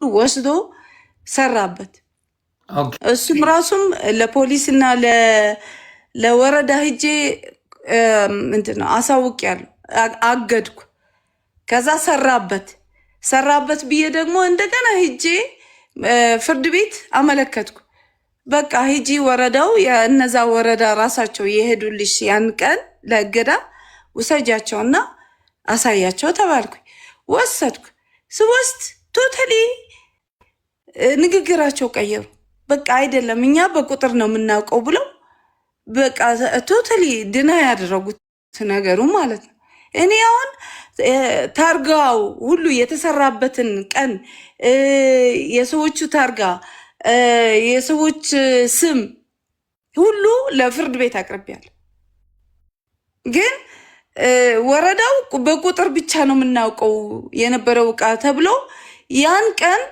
ወስዶ ሰራበት። ኦኬ እሱም ራሱም ለፖሊስና ለወረዳ ሂጄ ምንድነው አሳውቄያለሁ፣ አገድኩ። ከዛ ሰራበት ብዬ ደግሞ እንደገና ሂጄ ፍርድ ቤት አመለከትኩ። በቃ ሂጂ ወረዳው የእነዛ ወረዳ ራሳቸው የሄዱልሽ ያን ቀን ለእገዳ ውሰጃቸውና አሳያቸው ተባልኩኝ። ወሰድኩ። ስወስድ ቶታሊ ንግግራቸው ቀየሩ። በቃ አይደለም እኛ በቁጥር ነው የምናውቀው ብለው በቃ ቶታሊ ድና ያደረጉት ነገሩ ማለት ነው። እኔ አሁን ታርጋው ሁሉ የተሰራበትን ቀን የሰዎቹ ታርጋ የሰዎች ስም ሁሉ ለፍርድ ቤት አቅርቤያለሁ። ግን ወረዳው በቁጥር ብቻ ነው የምናውቀው የነበረው እቃ ተብሎ ያን ቀን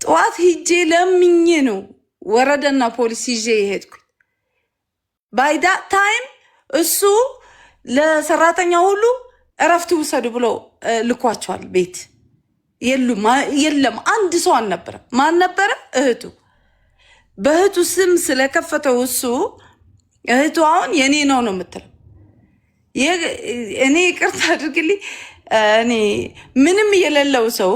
ጠዋት ሂጄ ለምኜ ነው ወረዳና ፖሊስ ይዤ የሄድኩኝ። ባይ ዳት ታይም እሱ ለሰራተኛ ሁሉ እረፍት ውሰዱ ብሎ ልኳቸዋል ቤት። የለም አንድ ሰው አልነበረ። ማን ነበረ? እህቱ። በእህቱ ስም ስለከፈተው እሱ እህቱ አሁን የኔ ነው የምትለው። እኔ ይቅርታ አድርግልኝ፣ እኔ ምንም የሌለው ሰው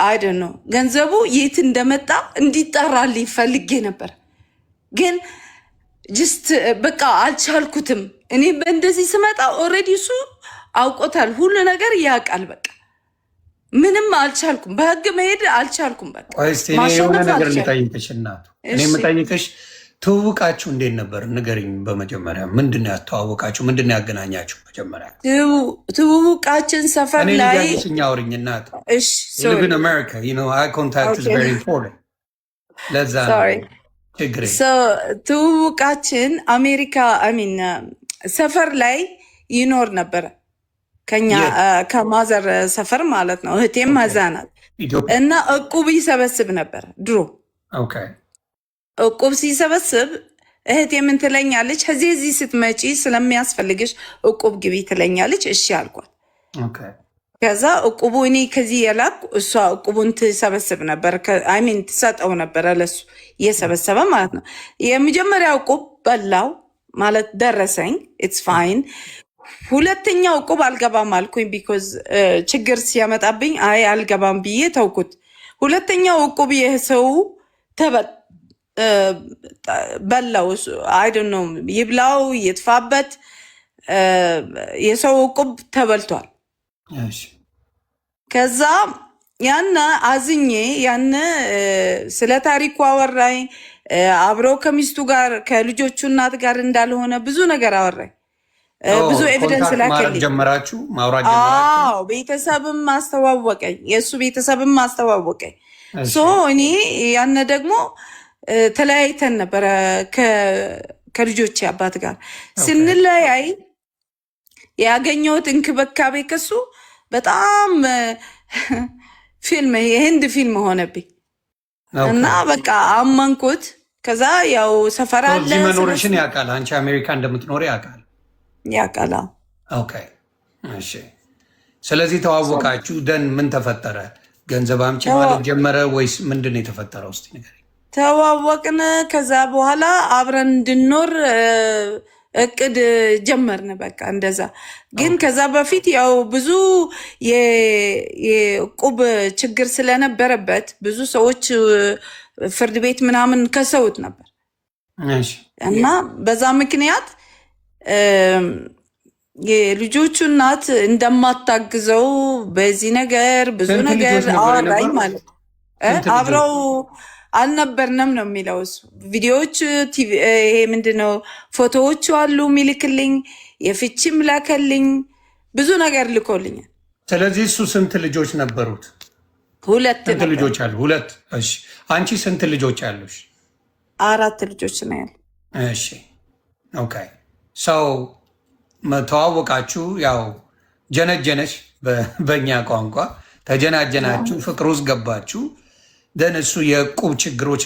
አይደል ነው ገንዘቡ የት እንደመጣ እንዲጣራልኝ ፈልጌ ነበር። ግን ጅስት በቃ አልቻልኩትም። እኔ በእንደዚህ ስመጣ ኦልሬዲ እሱ አውቆታል፣ ሁሉ ነገር ያውቃል። በቃ ምንም አልቻልኩም፣ በህግ መሄድ አልቻልኩም። በቃ የሆነ ነገር ልጠይቅሽ እናቱ፣ እኔ የምጠይቅሽ ትውውቃችሁ እንዴት ነበር? ንገሪኝ። በመጀመሪያ ምንድን ነው ያስተዋወቃችሁ? ምንድን ነው ያገናኛችሁ? መጀመሪያ ትውውቃችን ሰፈር ላይ እኛ አውሪኝ እናቱ። live in America, you know, eye contact is very important. ለዛ ችግር ትውውቃችን አሜሪካ አሚን ሰፈር ላይ ይኖር ነበረ። ከኛ ከማዘር ሰፈር ማለት ነው። እህቴም ማዛናት እና እቁብ ይሰበስብ ነበር ድሮ። ኦኬ እቁብ ሲሰበስብ እህቴ ምን ትለኛለች? እዚህ ስትመጪ ስለሚያስፈልግሽ እቁብ ግቢ ትለኛለች። እሺ አልኳት። ኦኬ ከዛ እቁቡ እኔ ከዚህ የላኩ እሷ እቁቡን ትሰበስብ ነበር። አይሚን ትሰጠው ነበረ ለሱ እየሰበሰበ ማለት ነው። የመጀመሪያው እቁብ በላው ማለት ደረሰኝ፣ ኢትስ ፋይን። ሁለተኛው እቁብ አልገባም አልኩኝ። ቢኮዝ ችግር ሲያመጣብኝ አይ አልገባም ብዬ ተውኩት። ሁለተኛው እቁብ የሰው በላው። አይ ዶንት ኖ ይብላው ይጥፋበት፣ የሰው እቁብ ተበልቷል። ከዛ ያነ አዝኜ ያነ ስለ ታሪኩ አወራኝ። አብረው ከሚስቱ ጋር ከልጆቹ እናት ጋር እንዳልሆነ ብዙ ነገር አወራኝ። ብዙ ኤቪደንስ ላከልኝ። ጀመራችሁ ማውራት ጀመራችሁ? አዎ ቤተሰብም አስተዋወቀኝ፣ የእሱ ቤተሰብም አስተዋወቀኝ። ሶ እኔ ያነ ደግሞ ተለያይተን ነበረ ከልጆቼ አባት ጋር ስንለያይ ያገኘሁት እንክብካቤ ከሱ በጣም የህንድ ፊልም ሆነብኝ እና በቃ አመንኩት። ከዛ ያው ሰፈር አለ እዚህ መኖርሽን ያውቃል። አንቺ አሜሪካ እንደምትኖሪ ያውቃል። ኦኬ እሺ። ስለዚህ ተዋወቃችሁ። ደን ምን ተፈጠረ? ገንዘብ አምጪ ማለት ጀመረ ወይስ ምንድን ነው የተፈጠረው? እስኪ ንገሪኝ። ተዋወቅን። ከዛ በኋላ አብረን እንድንኖር እቅድ ጀመርን። በቃ እንደዛ። ግን ከዛ በፊት ያው ብዙ የዕቁብ ችግር ስለነበረበት ብዙ ሰዎች ፍርድ ቤት ምናምን ከሰውት ነበር እና በዛ ምክንያት የልጆቹ እናት እንደማታግዘው በዚህ ነገር ብዙ ነገር አወራኝ ማለት ነው። አብረው አልነበርንም ነው የሚለው እሱ። ቪዲዮዎች ይሄ ምንድነው ፎቶዎቹ አሉ ሚልክልኝ፣ የፍቺም ላከልኝ፣ ብዙ ነገር ልኮልኛል። ስለዚህ እሱ ስንት ልጆች ነበሩት? ሁለት ልጆች አሉ። ሁለት። እሺ አንቺ ስንት ልጆች አሉሽ? 4 ልጆች ነው ያሉ። እሺ ኦኬ። ሰው ተዋወቃችሁ፣ ያው ጀነጀነች በእኛ ቋንቋ ተጀናጀናችሁ፣ ፍቅር ውስጥ ገባችሁ። ደን እሱ የዕቁብ ችግሮች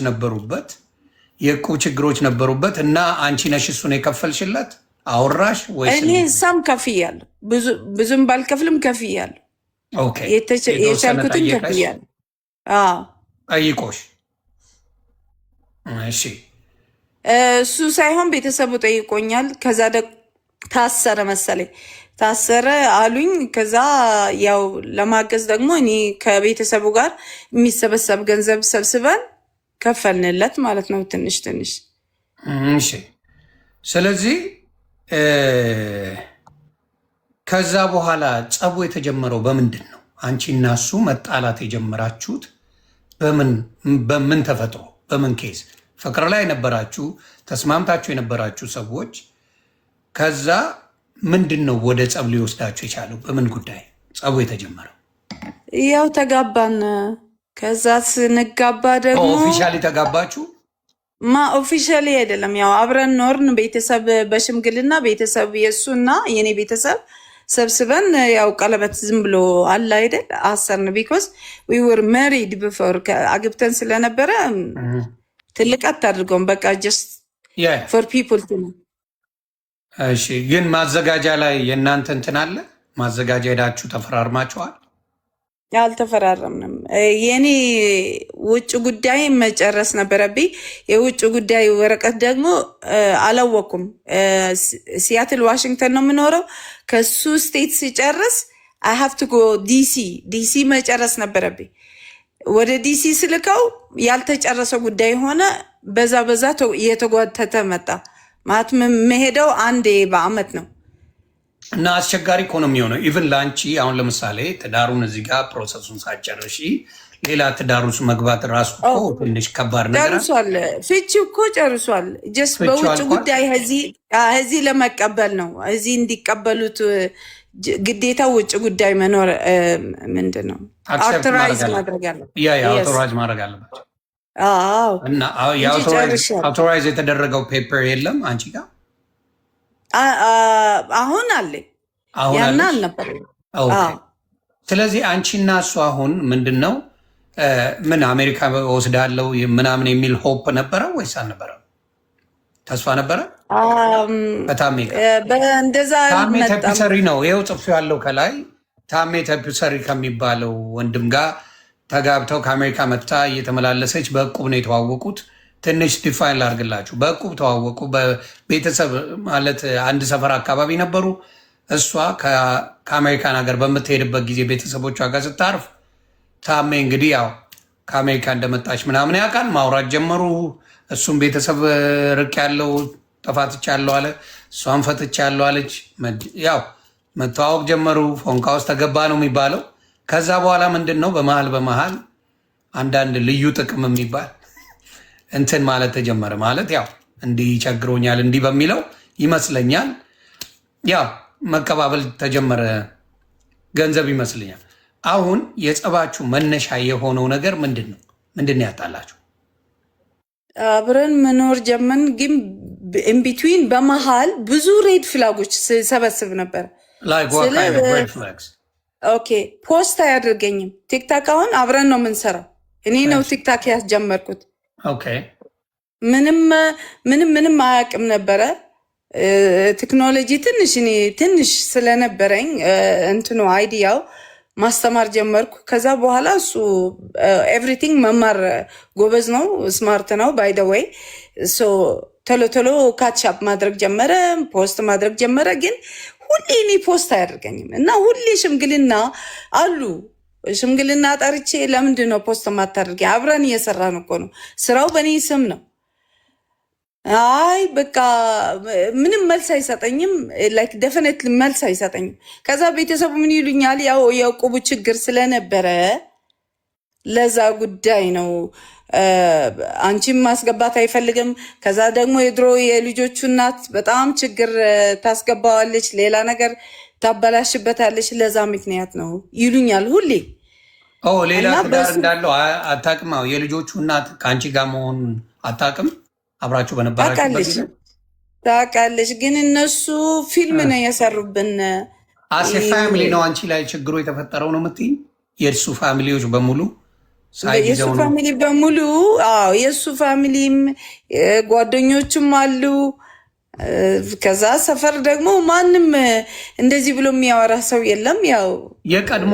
ነበሩበት እና አንቺ ነሽ እሱን የከፈልሽለት? አወራሽ ወይስ? እኔ ሳም ከፍያለሁ፣ ብዙም ባልከፍልም ከፍያለሁ። ኦኬ የቻልኩትን ከፍያለሁ። ጠይቆሽ? እሺ እሱ ሳይሆን ቤተሰቡ ጠይቆኛል። ከዛ ታሰረ መሰለኝ ታሰረ አሉኝ። ከዛ ያው ለማገዝ ደግሞ እኔ ከቤተሰቡ ጋር የሚሰበሰብ ገንዘብ ሰብስበን ከፈልንለት ማለት ነው፣ ትንሽ ትንሽ። እሺ ስለዚህ ከዛ በኋላ ጸቡ የተጀመረው በምንድን ነው? አንቺ እና እሱ መጣላት የጀመራችሁት በምን ተፈጥሮ በምን ኬዝ? ፍቅር ላይ የነበራችሁ ተስማምታችሁ የነበራችሁ ሰዎች ከዛ ምንድን ነው ወደ ጸብ ሊወስዳችሁ የቻለው? በምን ጉዳይ ጸቡ የተጀመረው? ያው ተጋባን። ከዛ ስንጋባ ደግሞ ኦፊሻሊ ተጋባችሁ? ኦፊሻሊ አይደለም፣ ያው አብረን ኖርን። ቤተሰብ በሽምግልና ቤተሰብ የእሱና የኔ ቤተሰብ ሰብስበን ያው ቀለበት ዝም ብሎ አለ አይደል አሰርን። ቢኮዝ ዊ ወር ማሪድ ቢፎር አግብተን ስለነበረ ትልቅ አታድርገውም። በቃ ጀስት ፎር ፒፕል ቱ። እሺ ግን ማዘጋጃ ላይ የእናንተ እንትን አለ? ማዘጋጃ ሄዳችሁ ተፈራርማችኋል? አልተፈራረምንም። የኔ ውጭ ጉዳይ መጨረስ ነበረብኝ። የውጭ ጉዳይ ወረቀት ደግሞ አላወኩም። ሲያትል ዋሽንግተን ነው የምኖረው። ከሱ ስቴት ሲጨርስ አይ ሃቭ ቱ ጎ ዲሲ መጨረስ ነበረብኝ። ወደ ዲሲ ስልከው ያልተጨረሰ ጉዳይ ሆነ። በዛ እየተጓተተ መጣ። ማለት መሄደው አንዴ በአመት ነው እና አስቸጋሪ እኮ ነው የሚሆነው። ኢቭን ለአንቺ አሁን ለምሳሌ ትዳሩን እዚህ ጋር ፕሮሰሱን ሳጨርሺ ሌላ ትዳር ውስጥ መግባት ራሱ እኮ ትንሽ ከባድ ነገር ጨርሷል። ፍቺ እኮ ጨርሷል። ጀስት በውጭ ጉዳይ እዚህ ለመቀበል ነው። እዚህ እንዲቀበሉት ግዴታ ውጭ ጉዳይ መኖር ምንድን ነው አውቶራይዝ ማድረግ አለባቸው። እና አውቶራይዝ የተደረገው ፔፐር የለም አንቺ ጋር? አሁን አለ ያና አልነበረ። ስለዚህ አንቺና እሱ አሁን ምንድን ነው ምን አሜሪካ ወስዳለው ምናምን የሚል ሆፕ ነበረ ወይስ አልነበረ? ተስፋ ነበረ? በታሜ እንደዛ ታሜ ተፒሰሪ ነው ይኸው ጽፎ ያለው ከላይ። ታሜ ተፒሰሪ ከሚባለው ወንድም ጋር ተጋብተው ከአሜሪካ መጥታ እየተመላለሰች በዕቁብ ነው የተዋወቁት። ትንሽ ዲፋይን ላርግላችሁ። በዕቁብ ተዋወቁ። በቤተሰብ ማለት አንድ ሰፈር አካባቢ ነበሩ። እሷ ከአሜሪካን ሀገር በምትሄድበት ጊዜ ቤተሰቦቿ ጋር ስታርፍ ታሜ እንግዲህ ያው ከአሜሪካ እንደመጣች ምናምን ያውቃል። ማውራት ጀመሩ። እሱም ቤተሰብ ርቅ ያለው ተፋትቻለሁ አለ፣ እሷን ፈትቻለሁ አለች። ያው መተዋወቅ ጀመሩ። ፎንቃ ውስጥ ተገባ ነው የሚባለው። ከዛ በኋላ ምንድን ነው በመሀል አንዳንድ ልዩ ጥቅም የሚባል እንትን ማለት ተጀመረ። ማለት ያው እንዲህ ቸግሮኛል እንዲህ በሚለው ይመስለኛል ያው መቀባበል ተጀመረ። ገንዘብ ይመስለኛል። አሁን የጸባችሁ መነሻ የሆነው ነገር ምንድን ነው? ምንድን ነው ያጣላችሁ? አብረን መኖር ጀመን፣ ግን ኢንቢትዊን በመሀል ብዙ ሬድ ፍላጎች ሰበስብ ነበር። ኦኬ ፖስት አያደርገኝም ቲክታክ። አሁን አብረን ነው የምንሰራው። እኔ ነው ቲክታክ ያስጀመርኩት። ምንም አያውቅም ነበረ። ቴክኖሎጂ ትንሽ ስለነበረኝ እንትኑ አይዲያው ማስተማር ጀመርኩ። ከዛ በኋላ እሱ ኤቭሪቲንግ መማር ጎበዝ ነው፣ ስማርት ነው። ባይ ዘ ዌይ ቶሎ ካቻፕ ማድረግ ጀመረ፣ ፖስት ማድረግ ጀመረ። ግን ሁሌ እኔ ፖስት አያደርገኝም እና ሁሌ ሽምግልና አሉ። ሽምግልና ጠርቼ ለምንድን ነው ፖስት ማታደርገኝ? አብረን እየሰራን እኮ ነው፣ ስራው በእኔ ስም ነው። አይ በቃ ምንም መልስ አይሰጠኝም። ላይክ ደፍኔትሊ መልስ አይሰጠኝም። ከዛ ቤተሰቡ ምን ይሉኛል? ያው የዕቁቡ ችግር ስለነበረ ለዛ ጉዳይ ነው አንቺም ማስገባት አይፈልግም። ከዛ ደግሞ የድሮ የልጆቹ እናት በጣም ችግር ታስገባዋለች፣ ሌላ ነገር ታበላሽበታለች። ለዛ ምክንያት ነው ይሉኛል ሁሌ። ሌላ ትዳር እንዳለው አታውቅም? የልጆቹ እናት ከአንቺ ጋር መሆን አታውቅም? አብራችሁ በነበራችሁበት ታውቃለች። ግን እነሱ ፊልም ነው የሰሩብን። አሴ ፋሚሊ ነው አንቺ ላይ ችግሩ የተፈጠረው ነው የምትይኝ? የእሱ ፋሚሊዎች በሙሉ የእሱ ፋሚሊ በሙሉ የእሱ ፋሚሊም ጓደኞቹም አሉ። ከዛ ሰፈር ደግሞ ማንም እንደዚህ ብሎ የሚያወራ ሰው የለም። ያው የቀድሞ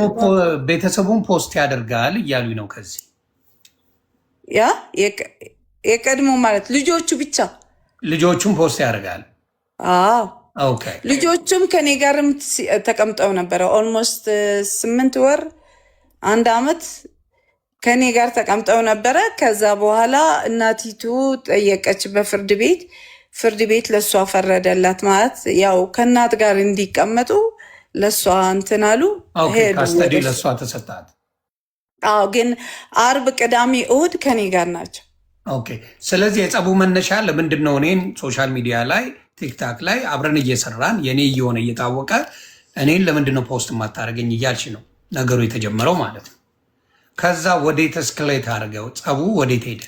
ቤተሰቡን ፖስት ያደርጋል እያሉ ነው። ከዚህ ያ የቀድሞ ማለት ልጆቹ ብቻ ልጆቹን ፖስት ያደርጋል። ኦኬ ልጆቹም ከኔ ጋርም ተቀምጠው ነበረ። ኦልሞስት 8 ወር 1 አመት ከኔ ጋር ተቀምጠው ነበረ። ከዛ በኋላ እናቲቱ ጠየቀች በፍርድ ቤት። ፍርድ ቤት ለሷ ፈረደላት። ማለት ያው ከእናት ጋር እንዲቀመጡ ለሷ እንትን አሉ። ካስተዲ ለሷ ተሰጣት። ግን አርብ፣ ቅዳሜ፣ እሁድ ከኔ ጋር ናቸው። ኦኬ ስለዚህ የጸቡ መነሻ ለምንድን ነው? እኔን ሶሻል ሚዲያ ላይ ቲክታክ ላይ አብረን እየሰራን የኔ እየሆነ እየታወቀ እኔን ለምንድን ነው ፖስት የማታደርገኝ እያልሽ ነው ነገሩ የተጀመረው ማለት ነው። ከዛ ወዴት እስክሌት አድርገው ጸቡ ወዴት ሄደ?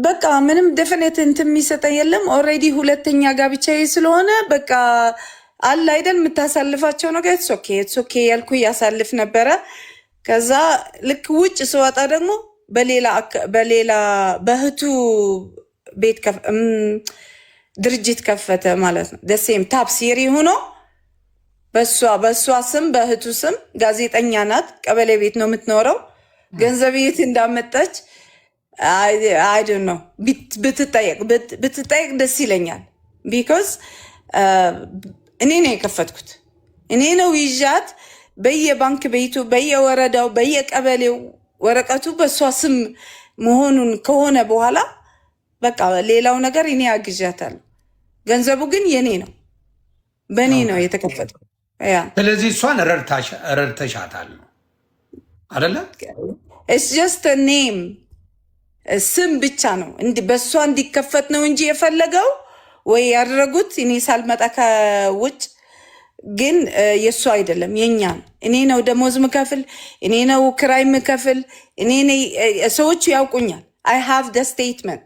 በቃ ምንም ደፍነት እንትን የሚሰጠኝ የለም። ኦልሬዲ ሁለተኛ ጋብቻዬ ስለሆነ በቃ አለ አይደል የምታሳልፋቸው ነገር ኦኬ ያልኩ ያሳልፍ ነበረ። ከዛ ልክ ውጭ ስወጣ ደግሞ በሌላ በእህቱ ቤት ድርጅት ከፈተ ማለት ነው። ደሴም ታፕ ሲሪ ሆኖ በእሷ ስም በእህቱ ስም ጋዜጠኛ ናት። ቀበሌ ቤት ነው የምትኖረው። ገንዘብ የት እንዳመጣች አይደን ነው ብትጠየቅ ደስ ይለኛል። ቢኮዝ እኔ ነው የከፈትኩት። እኔ ነው ይዣት በየባንክ ቤቱ በየወረዳው በየቀበሌው ወረቀቱ በእሷ ስም መሆኑን ከሆነ በኋላ በቃ ሌላው ነገር እኔ አግዣታለሁ። ገንዘቡ ግን የኔ ነው፣ በእኔ ነው የተከፈተው። ስለዚህ እሷን ረድተሻታል ነው አደለ? ኢትስ ጀስት ኔም ስም ብቻ ነው በእሷ እንዲከፈት ነው እንጂ የፈለገው ወይ ያደረጉት እኔ ሳልመጣ ከውጭ ግን የእሱ አይደለም፣ የኛ ነው። እኔ ነው ደሞዝ ምከፍል፣ እኔ ነው ክራይ ምከፍል። ሰዎቹ ያውቁኛል። አይ ሃቭ ደ ስቴትመንት።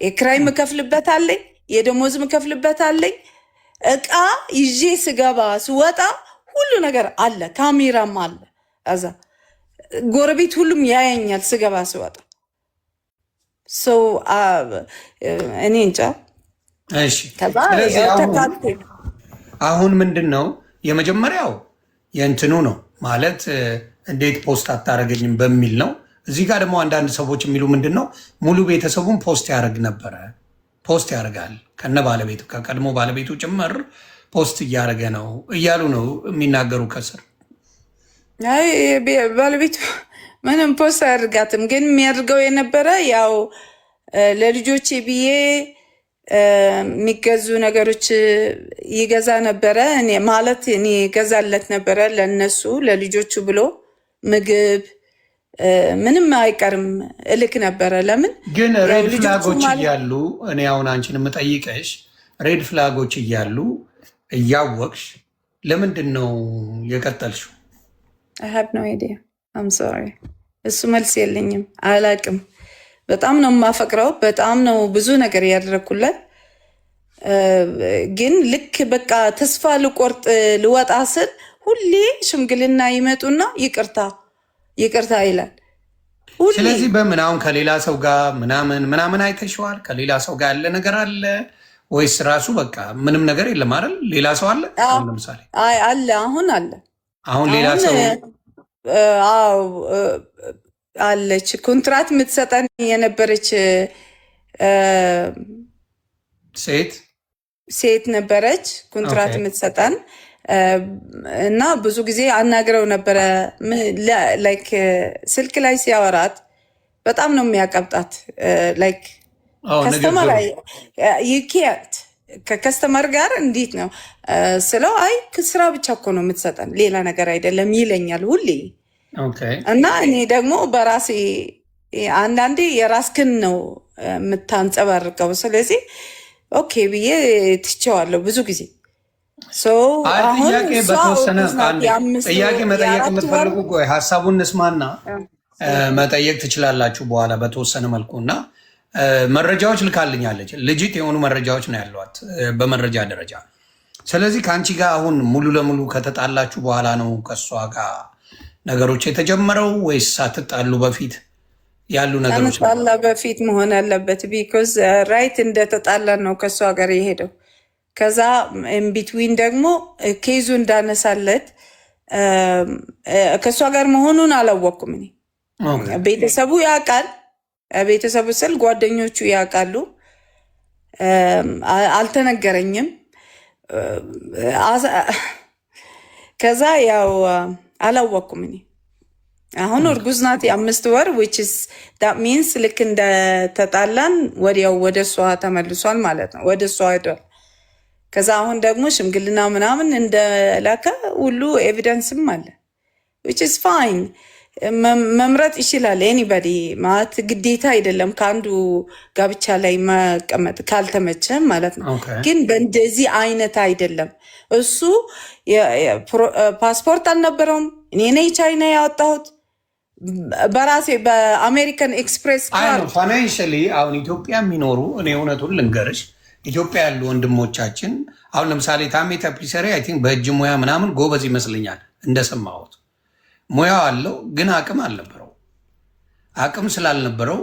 የክራይ ምከፍልበት አለኝ፣ የደሞዝ ምከፍልበት አለኝ። እቃ ይዤ ስገባ ስወጣ ሁሉ ነገር አለ፣ ካሜራም አለ። እዛ ጎረቤት ሁሉም ያየኛል ስገባ ስወጣ። ሰው እኔ እንጃ። እሺ አሁን ምንድን ነው የመጀመሪያው የእንትኑ ነው ማለት እንዴት ፖስት አታደርገኝም በሚል ነው። እዚህ ጋር ደግሞ አንዳንድ ሰዎች የሚሉ ምንድን ነው ሙሉ ቤተሰቡን ፖስት ያደርግ ነበረ፣ ፖስት ያደርጋል ከነ ባለቤቱ ከቀድሞ ባለቤቱ ጭምር ፖስት እያደረገ ነው እያሉ ነው የሚናገሩ። ከስር ባለቤቱ ምንም ፖስት አያደርጋትም፣ ግን የሚያደርገው የነበረ ያው ለልጆቼ ብዬ የሚገዙ ነገሮች ይገዛ ነበረ። ማለት እኔ ገዛለት ነበረ ለነሱ ለልጆቹ ብሎ ምግብ ምንም አይቀርም እልክ ነበረ። ለምን ግን ሬድ ፍላጎች እያሉ እኔ አሁን አንቺን የምጠይቀሽ ሬድ ፍላጎች እያሉ እያወቅሽ ለምንድን ነው የቀጠልሽው? I have no idea. I'm sorry. እሱ መልስ የለኝም፣ አላቅም። በጣም ነው የማፈቅረው፣ በጣም ነው ብዙ ነገር ያደረኩለት። ግን ልክ በቃ ተስፋ ልቆርጥ ልወጣ ስል ሁሌ ሽምግልና ይመጡና ይቅርታ ይላል ሁሌ። ስለዚህ በምን አሁን ከሌላ ሰው ጋር ምናምን አይተሽዋል? ከሌላ ሰው ጋር ያለ ነገር አለ ወይስ ራሱ በቃ ምንም ነገር የለም አይደል? ሌላ ሰው አለ ለምሳሌ? አለ፣ አሁን ሌላ ሰው አለች። ኮንትራት የምትሰጠን የነበረች ሴት ነበረች ኮንትራት የምትሰጠን እና ብዙ ጊዜ አናግረው ነበረ። ላይክ ስልክ ላይ ሲያወራት በጣም ነው የሚያቀብጣት። ላይክ ከስተመር ይኬት ከከስተመር ጋር እንዴት ነው ስለው፣ አይ ስራ ብቻ እኮ ነው የምትሰጠን ሌላ ነገር አይደለም ይለኛል ሁሌ። እና እኔ ደግሞ በራሴ አንዳንዴ የራስክን ነው የምታንጸባርቀው። ስለዚህ ኦኬ ብዬ ትቼዋለሁ ብዙ ጊዜ። ጥያቄ መጠየቅ የምትፈልጉ ሀሳቡን እንስማና መጠየቅ ትችላላችሁ በኋላ በተወሰነ መልኩ። እና መረጃዎች ልካልኛለች፣ ልጅት የሆኑ መረጃዎች ነው ያሏት በመረጃ ደረጃ። ስለዚህ ከአንቺ ጋር አሁን ሙሉ ለሙሉ ከተጣላችሁ በኋላ ነው ከእሷ ጋር ነገሮች የተጀመረው ወይስ ሳትጣሉ በፊት ያሉ ነገሮች ከመጣላ በፊት መሆን አለበት። ቢኮዝ ራይት እንደተጣላን ነው ከእሷ ጋር የሄደው። ከዛ ኢንቢትዊን ደግሞ ኬዙ እንዳነሳለት ከእሷ ጋር መሆኑን አላወቅኩም እኔ። ቤተሰቡ ያውቃል። ቤተሰቡ ስል ጓደኞቹ ያውቃሉ። አልተነገረኝም። ከዛ ያው አላወቅኩም እኔ። አሁን እርጉዝ ናት የ5 ወር which is that means ልክ እንደተጣላን ወዲያው ወደ እሷ ተመልሷል ማለት ነው። ወደ እሷ ሄዷል። ከዛ አሁን ደግሞ ሽምግልና ምናምን እንደላከ ሁሉ ኤቪደንስም አለ which is fine። መምረጥ ይችላል ኤኒባዲ ማለት ግዴታ አይደለም ከአንዱ ጋብቻ ላይ መቀመጥ ካልተመቸ ማለት ነው። ግን በእንደዚህ አይነት አይደለም። እሱ ፓስፖርት አልነበረውም። እኔ ነኝ ቻይና ያወጣሁት በራሴ በአሜሪካን ኤክስፕሬስ ካርድ። ፋይናንሽሊ አሁን ኢትዮጵያ የሚኖሩ እኔ እውነቱን ልንገርሽ ኢትዮጵያ ያሉ ወንድሞቻችን አሁን ለምሳሌ ታሜ ተፕሊሰሪ አይ ቲንክ በእጅ ሙያ ምናምን ጎበዝ ይመስለኛል እንደሰማሁት። ሙያው አለው ግን አቅም አልነበረው። አቅም ስላልነበረው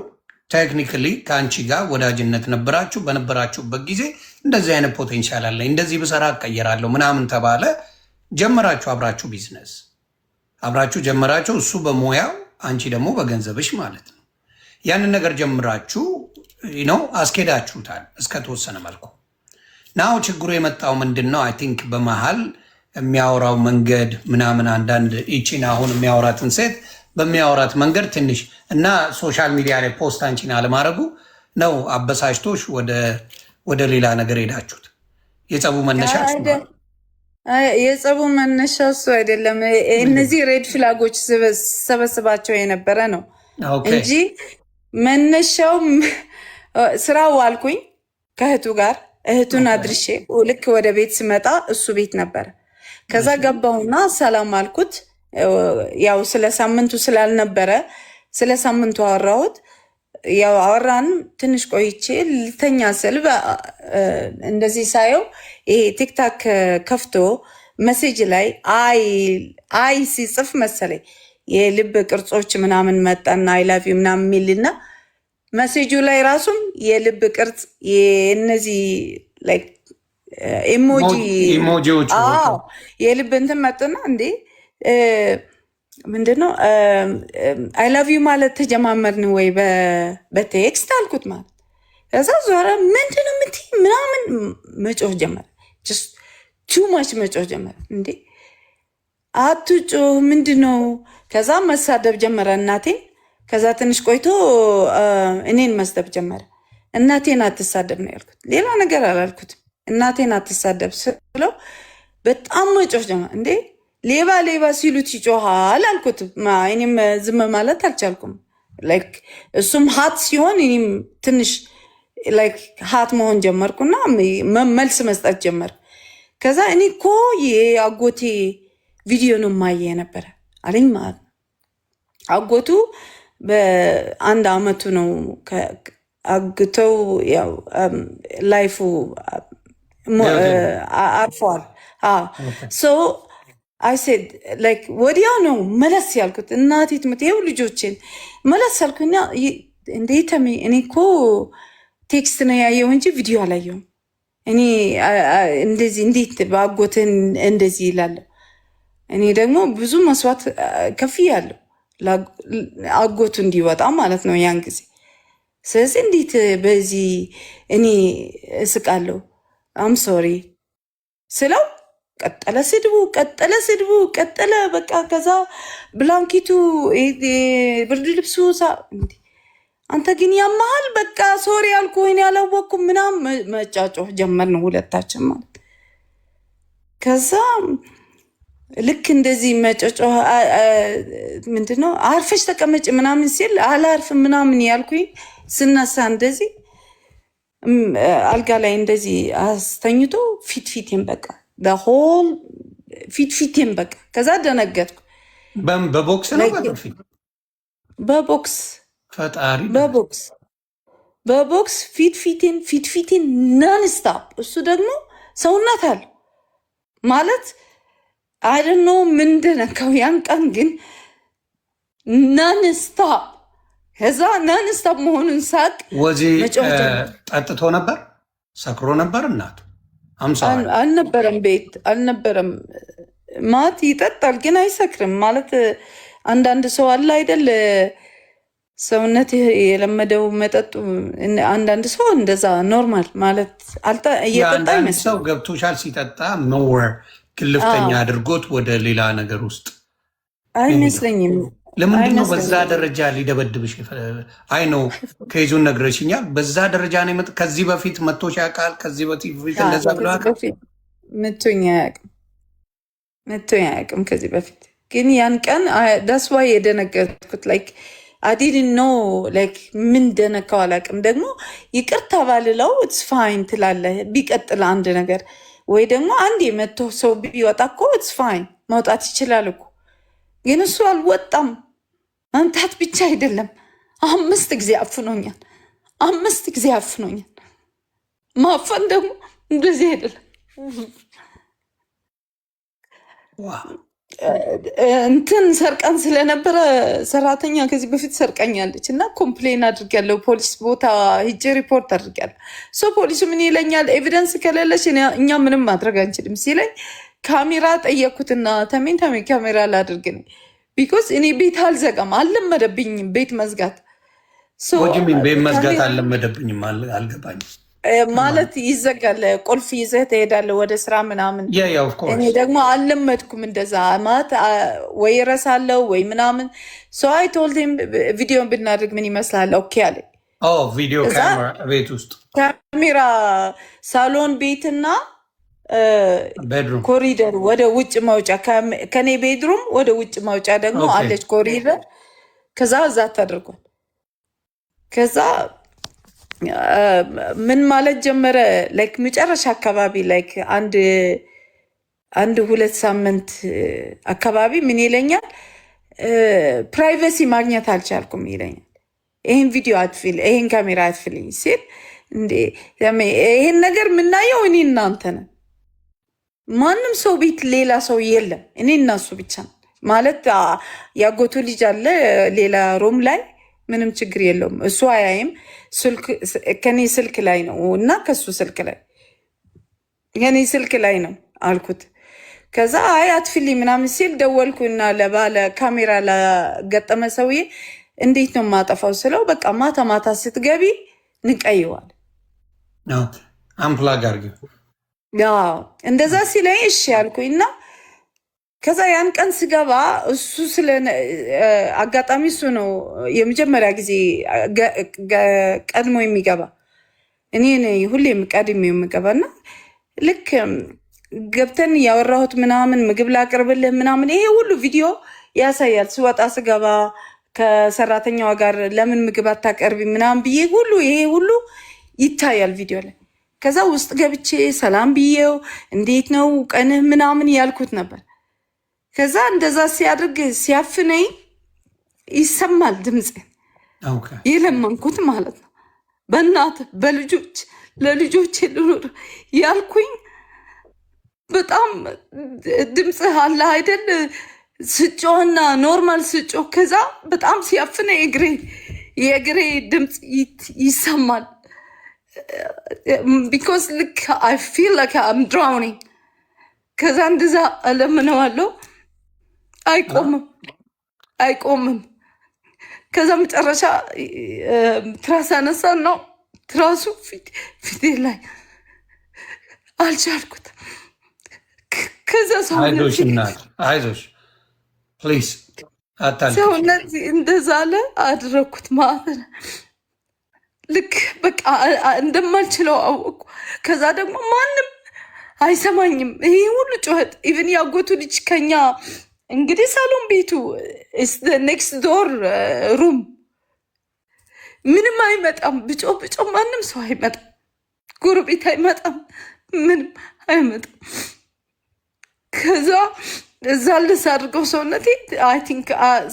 ቴክኒካሊ ከአንቺ ጋር ወዳጅነት ነበራችሁ። በነበራችሁበት ጊዜ እንደዚህ አይነት ፖቴንሻል አለኝ እንደዚህ ብሰራ እቀየራለሁ ምናምን ተባለ። ጀመራችሁ፣ አብራችሁ ቢዝነስ አብራችሁ ጀመራችሁ። እሱ በሙያው አንቺ ደግሞ በገንዘብሽ ማለት ነው። ያንን ነገር ጀምራችሁ ነው አስኬዳችሁታል እስከተወሰነ መልኩ። ናው ችግሩ የመጣው ምንድን ነው? አይ ቲንክ በመሀል የሚያወራው መንገድ ምናምን አንዳንድ ይቺን አሁን የሚያወራትን ሴት በሚያወራት መንገድ ትንሽ እና ሶሻል ሚዲያ ላይ ፖስት አንቺን አለማድረጉ ነው አበሳጭቶሽ ወደ ሌላ ነገር ሄዳችሁት። የጸቡ መነሻ የጸቡ መነሻ እሱ አይደለም። እነዚህ ሬድ ፍላጎች ሰበስባቸው የነበረ ነው እንጂ መነሻው ስራው አልኩኝ ከእህቱ ጋር እህቱን አድርሼ ልክ ወደ ቤት ስመጣ እሱ ቤት ነበረ። ከዛ ገባሁና ሰላም አልኩት። ያው ስለ ሳምንቱ ስላልነበረ ስለ ሳምንቱ አወራሁት። ያው አወራን። ትንሽ ቆይቼ ልተኛ ስል እንደዚህ ሳየው ይሄ ቲክታክ ከፍቶ መሴጅ ላይ አይ ሲጽፍ መሰለኝ የልብ ቅርጾች ምናምን መጣና አይ ላቭ ዩ ምናምን የሚልና መሴጁ ላይ ራሱም የልብ ቅርጽ የእነዚህ ላይክ ኢሞጂዎች የልብ እንትን መጡና እንዴ ምንድነው አይ ላቭ ዩ ማለት ተጀማመርን ወይ በቴክስት አልኩት ማለት። ከዛ ዞረ ምንድነው የምትይ ምናምን መጮህ ጀመረ። ቱ ማች መጮህ ጀመረ። እንዴ አትጮህ ምንድነው? ከዛ መሳደብ ጀመረ እናቴን። ከዛ ትንሽ ቆይቶ እኔን መስደብ ጀመረ። እናቴን አትሳደብ ነው ያልኩት፣ ሌላ ነገር አላልኩትም። እናቴን አትሳደብ ስለው በጣም መጮህ ጀመረ። እንዴ ሌባ ሌባ ሲሉት ይጮሃል አልኩት። እኔም ዝም ማለት አልቻልኩም። ላይክ እሱም ሀት ሲሆን እኔም ትንሽ ላይክ ሀት መሆን ጀመርኩና መልስ መስጠት ጀመርኩ። ከዛ እኔ እኮ የአጎቴ ቪዲዮ ነው ማየ ነበረ አለኝ ማለት ነው። አጎቱ በ1 አመቱ ነው አግተው ያው ላይፉ አርፏል። ሶ አይ ሴድ ላይክ ወዲያው ነው መለስ ያልኩት። እናቴ ትምህርት ይኸው ልጆችን መለስ ያልኩና እንዴት እኔ እኮ ቴክስት ነው ያየው እንጂ ቪዲዮ አላየውም። እኔ እንደዚህ እንዴት በአጎትን እንደዚህ ይላለሁ? እኔ ደግሞ ብዙ መስዋዕት ከፍያለሁ አጎቱ እንዲወጣ ማለት ነው ያን ጊዜ። ስለዚህ እንዴት በዚህ እኔ እስቃለሁ? አም ሶሪ ስለው ቀጠለ ስድቡ ቀጠለ። በቃ ከዛ ብላንኪቱ ብርድ ልብሱ አንተ ግን ያመሃል በቃ ሶሪ ያልኩ ወይኔ ያላወቅኩም ምናምን መጫጮህ ጀመርን ሁለታችን ማለት። ከዛ ልክ እንደዚህ መጫጮህ ምንድነው አርፈሽ ተቀመጭ ምናምን ሲል አላርፍም ምናምን ያልኩኝ ስነሳ እንደዚህ አልጋ ላይ እንደዚህ አስተኝቶ ፊቴን በቃ በሆል ፊቴን በቃ። ከዛ ደነገጥኩ። በቦክስ ነው በቦክስ ፈጣሪ በቦክስ ፊቴን ናንስታፕ። እሱ ደግሞ ሰውነት አለ ማለት አይደኖ ምንድነው ያን ቀን ግን ናንስታፕ ከዛ ናንስታፕ መሆኑን ሳቅ ወዚ ጠጥቶ ነበር፣ ሰክሮ ነበር። እናቱ አልነበረም፣ ቤት አልነበረም። ማት ይጠጣል ግን አይሰክርም። ማለት አንዳንድ ሰው አለ አይደል ሰውነት የለመደው መጠጡ። አንዳንድ ሰው እንደዛ ኖርማል ማለት እየጠጣ ይመስል ሰው ገብቶሻል። ሲጠጣ መወር ግልፍተኛ አድርጎት ወደ ሌላ ነገር ውስጥ አይመስለኝም። ለምንድን ነው በዛ ደረጃ ሊደበድብሽ? አይ ነው ከይዙን ነግረሽኛል። በዛ ደረጃ ነው ከዚህ በፊት መቶሽ ያውቃል? ከዚህ በፊት እንደዛ ብለዋል? መቶኝ አያውቅም ከዚህ በፊት። ግን ያን ቀን ዳስዋ የደነገጥኩት ላይክ አዲድን ኖ ላይክ ምን ደነካው አላውቅም። ደግሞ ይቅርታ ባልለው ኢትስ ፋይን ትላለህ። ቢቀጥል አንድ ነገር ወይ ደግሞ አንድ የመቶ ሰው ቢወጣ እኮ ኢትስ ፋይን መውጣት ይችላል እኮ። ግን እሱ አልወጣም። መምታት ብቻ አይደለም 5 ጊዜ አፍኖኛል። 5 ጊዜ አፍኖኛል። ማፈን ደግሞ እንደዚህ አይደለም። እንትን ሰርቀን ስለነበረ ሰራተኛ ከዚህ በፊት ሰርቀኛለች እና ኮምፕሌን አድርጊያለሁ። ፖሊስ ቦታ ሂጄ ሪፖርት አድርጊያለሁ። ፖሊሱ ምን ይለኛል? ኤቪደንስ ከሌለሽ እኛ ምንም ማድረግ አንችልም ሲለኝ ካሜራ ጠየኩትና ተሜን ካሜራ ላድርግ ነው ቢኮዝ እኔ ቤት አልዘጋም፣ አልለመደብኝም ቤት መዝጋት። ቤት መዝጋት አልለመደብኝም፣ አልገባኝም ማለት ይዘጋል፣ ቁልፍ ይዘህ ትሄዳለህ ወደ ስራ ምናምን። እኔ ደግሞ አልለመድኩም እንደዛ ማለት ወይ እረሳለሁ ወይ ምናምን። አይ ቶልድ ሂም ቪዲዮን ብናደርግ ምን ይመስላል? ኦኬ አለ። ቪዲዮ ካሜራ ቤት ውስጥ ካሜራ ሳሎን ቤትና ኮሪደር ወደ ውጭ ማውጫ፣ ከኔ ቤድሩም ወደ ውጭ ማውጫ ደግሞ አለች ኮሪደር። ከዛ እዛ ተደርጓል። ከዛ ምን ማለት ጀመረ? ላይክ መጨረሻ አካባቢ ላይክ አንድ 2 ሳምንት አካባቢ ምን ይለኛል? ፕራይቬሲ ማግኘት አልቻልኩም ይለኛል። ይሄን ቪዲዮ አትፊል፣ ይሄን ካሜራ አትፊልኝ ሲል ይሄን ነገር የምናየው እኔ እናንተ ነን። ማንም ሰው ቤት ሌላ ሰው የለም። እኔ እና እሱ ብቻ ነው ማለት ያጎቱ ልጅ አለ ሌላ ሩም ላይ ምንም ችግር የለውም። እሱ አያይም። ከኔ ስልክ ላይ ነው እና ከሱ ስልክ ላይ ከኔ ስልክ ላይ ነው አልኩት። ከዛ አይ አትፊልኝ ምናምን ሲል ደወልኩና ለባለ ካሜራ ለገጠመ ሰውዬ እንዴት ነው የማጠፋው ስለው በቃ ማታ ማታ ስትገቢ ንቀይዋል አምፕላግ አድርጊ እንደዛ ሲለኝ እሺ ያልኩኝና ከዛ ያን ቀን ስገባ እሱ ስለ አጋጣሚ እሱ ነው የመጀመሪያ ጊዜ ቀድሞ የሚገባ። እኔ ሁሌም ቀድሜ የምገባና ልክ ገብተን ያወራሁት ምናምን ምግብ ላቅርብልህ ምናምን ይሄ ሁሉ ቪዲዮ ያሳያል። ስወጣ ስገባ ከሰራተኛዋ ጋር ለምን ምግብ አታቀርቢ ምናምን ብዬ ሁሉ ይሄ ሁሉ ይታያል ቪዲዮ ላይ። ከዛ ውስጥ ገብቼ ሰላም ብዬው እንዴት ነው ቀንህ ምናምን ያልኩት ነበር። ከዛ እንደዛ ሲያድርግ ሲያፍነኝ ይሰማል ድምፅ የለመንኩት ማለት ነው። በእናትህ በልጆች ለልጆች ልኑር ያልኩኝ በጣም ድምፅህ አለ አይደል ስጮህና ኖርማል ስጮህ ከዛ በጣም ሲያፍነኝ የእግሬ ድምፅ ይሰማል። ቢኮዝ ልክ አይ ፊል ላይክ አም ድራውኒንግ። ከዛ እንደዛ እለምነዋለሁ አይቆምም። ከዛ መጨረሻ ትራስ አነሳ ነው ትራሱ ፊቴ ላይ አልቻልኩት። ከዛ አይዞሽ ፕሊዝ ሰውነት እንደዛ አለ አድረኩት ማለት ነው። ልክ በቃ እንደማልችለው አወቅኩ። ከዛ ደግሞ ማንም አይሰማኝም። ይሄ ሁሉ ጩኸት ኢቨን ያጎቱ ልጅ ከኛ እንግዲህ ሳሎን ቤቱ ኔክስት ዶር ሩም ምንም አይመጣም። ብጮ ማንም ሰው አይመጣም። ጎረቤት አይመጣም። ምንም አይመጣም። ከዛ እዛ ልስ አድርገው ሰውነቴ አይ ቲንክ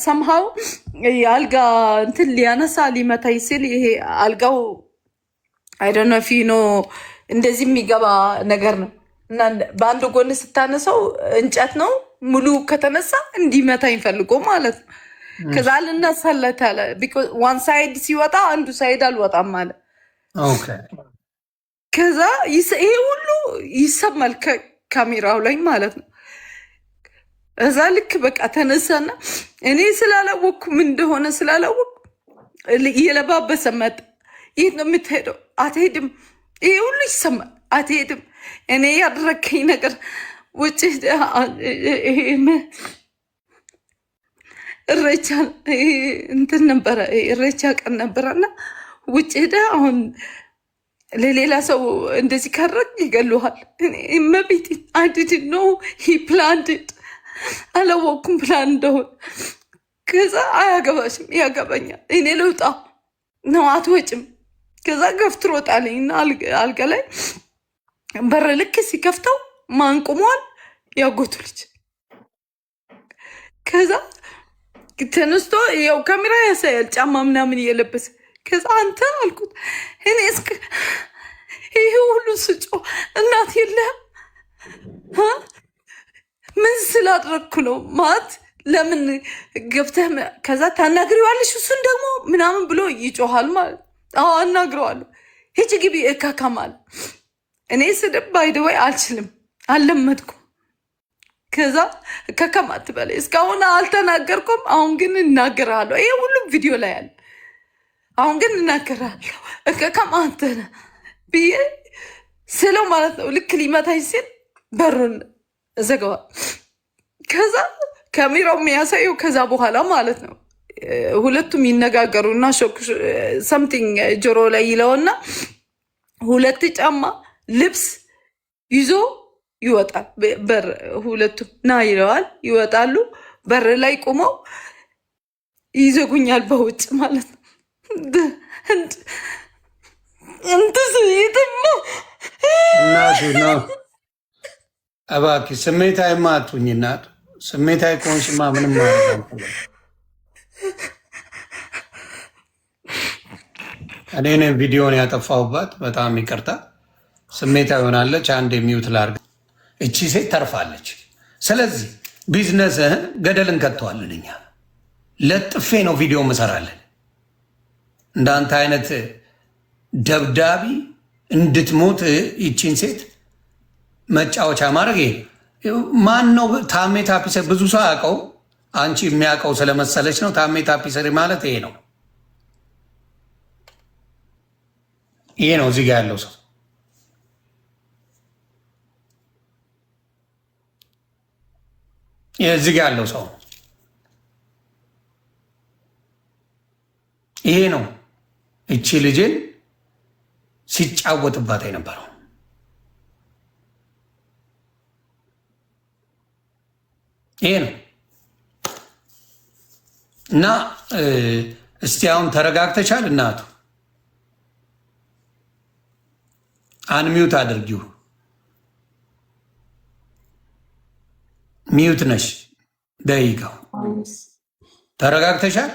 ሰምሃው የአልጋ እንትን ሊያነሳ ሊመታኝ ሲል ይሄ አልጋው አይ ዶንት ኖ ኢፍ ዩ ኖ እንደዚህ የሚገባ ነገር ነው እና በአንድ ጎን ስታነሳው እንጨት ነው ሙሉ ከተነሳ እንዲመታኝ ፈልጎ ማለት ነው። ከዛ ልነሳለት አለ ቢኮዝ ዋን ሳይድ ሲወጣ አንዱ ሳይድ አልወጣም አለ። ኦኬ ከዛ ይሄ ሁሉ ይሰማል ከካሜራው ላይ ማለት ነው። እዛ ልክ በቃ ተነሳና እኔ ስላላወቅኩ ምን እንደሆነ ስላላወቅኩ እየለባበሰ መጣ። የት ነው የምትሄደው? አትሄድም። ይሄ ሁሉ ይሰማል። አትሄድም። እኔ ያደረከኝ ነገር ውጭ እሬቻ እንትን ነበረ፣ እሬቻ ቀን ነበረና ውጭ ሄደ። አሁን ለሌላ ሰው እንደዚህ ካረግ ይገሉሃል። መቤት አድድ ነው ሂ ፕላንድ አላወቅኩም ፕላን እንደሆን። ከዛ አያገባሽም፣ ያገባኛል፣ እኔ ልውጣ ነው አትወጭም። ከዛ ገፍትሮ ጣለኝና አልጋ ላይ በር ልክ ሲከፍተው ማን ቆሟል? ያጎቱ ልጅ። ከዛ ተነስቶ ያው ካሜራ ያሳያል ጫማ ምናምን እየለበሰ። ከዛ አንተ አልኩት እኔ እስከ ይሄ ሁሉ ስጮ እናት የለህም ምን ስላደረግኩ ነው ማለት ለምን ገብተህ ከዛ ታናግሪዋለሽ እሱን ደግሞ ምናምን ብሎ ይጮሃል ማለት። አዎ አናግረዋለሁ። ሂጂ ግቢ እካካማል። እኔ ስድብ ባይደወይ አልችልም፣ አልለመድኩም። ከዛ እካካም አትበላይ እስካሁን አልተናገርኩም። አሁን ግን እናገራለሁ። ይሄ ሁሉም ቪዲዮ ላይ አለ። አሁን ግን እናገራለሁ። እካካም አንተ ነህ ብዬ ስለው ማለት ነው። ልክ ሊመታኝ ሲል በሩን ዘገባ። ከዛ ካሜራው የሚያሳየው ከዛ በኋላ ማለት ነው ሁለቱም ይነጋገሩና ሰምቲንግ ጆሮ ላይ ይለውና ሁለት ጫማ ልብስ ይዞ ይወጣል። በር ሁለቱም ና ይለዋል። ይወጣሉ። በር ላይ ቆመው ይዘጉኛል በውጭ ማለት ነው። እንትስ ይተማ እናቱ ነው። እባክህ ስሜታዊማ አትሁኝ እናቱ። ስሜታዊ ከሆንሽማ ምንም ማለት ነው። እኔ ቪዲዮን ያጠፋሁባት በጣም ይቅርታ። ስሜታዊ ሆናለች። አንድ የሚውት ላርግ። እቺ ሴት ተርፋለች። ስለዚህ ቢዝነስህን ገደል እንከተዋለን። እኛ ለጥፌ ነው ቪዲዮ ምሰራለን። እንዳንተ አይነት ደብዳቢ እንድትሞት ይቺን ሴት መጫወቻ ማድረግ ይሄ ማን ነው? ታሜ ታፒሰሪ ብዙ ሰው ያውቀው፣ አንቺ የሚያውቀው ስለመሰለች ነው። ታሜ ታፒሰሪ ማለት ይሄ ነው። ይሄ ነው እዚህ ጋ ያለው ሰው። እዚህ ጋ ያለው ሰው ይሄ ነው። እቺ ልጅን ሲጫወትባት የነበረው ይሄ ነው። እና እስቲ አሁን ተረጋግተሻል እናቱ? አንሚዩት አድርጊው። ሚዩት ነሽ። ደይቀው ተረጋግተሻል?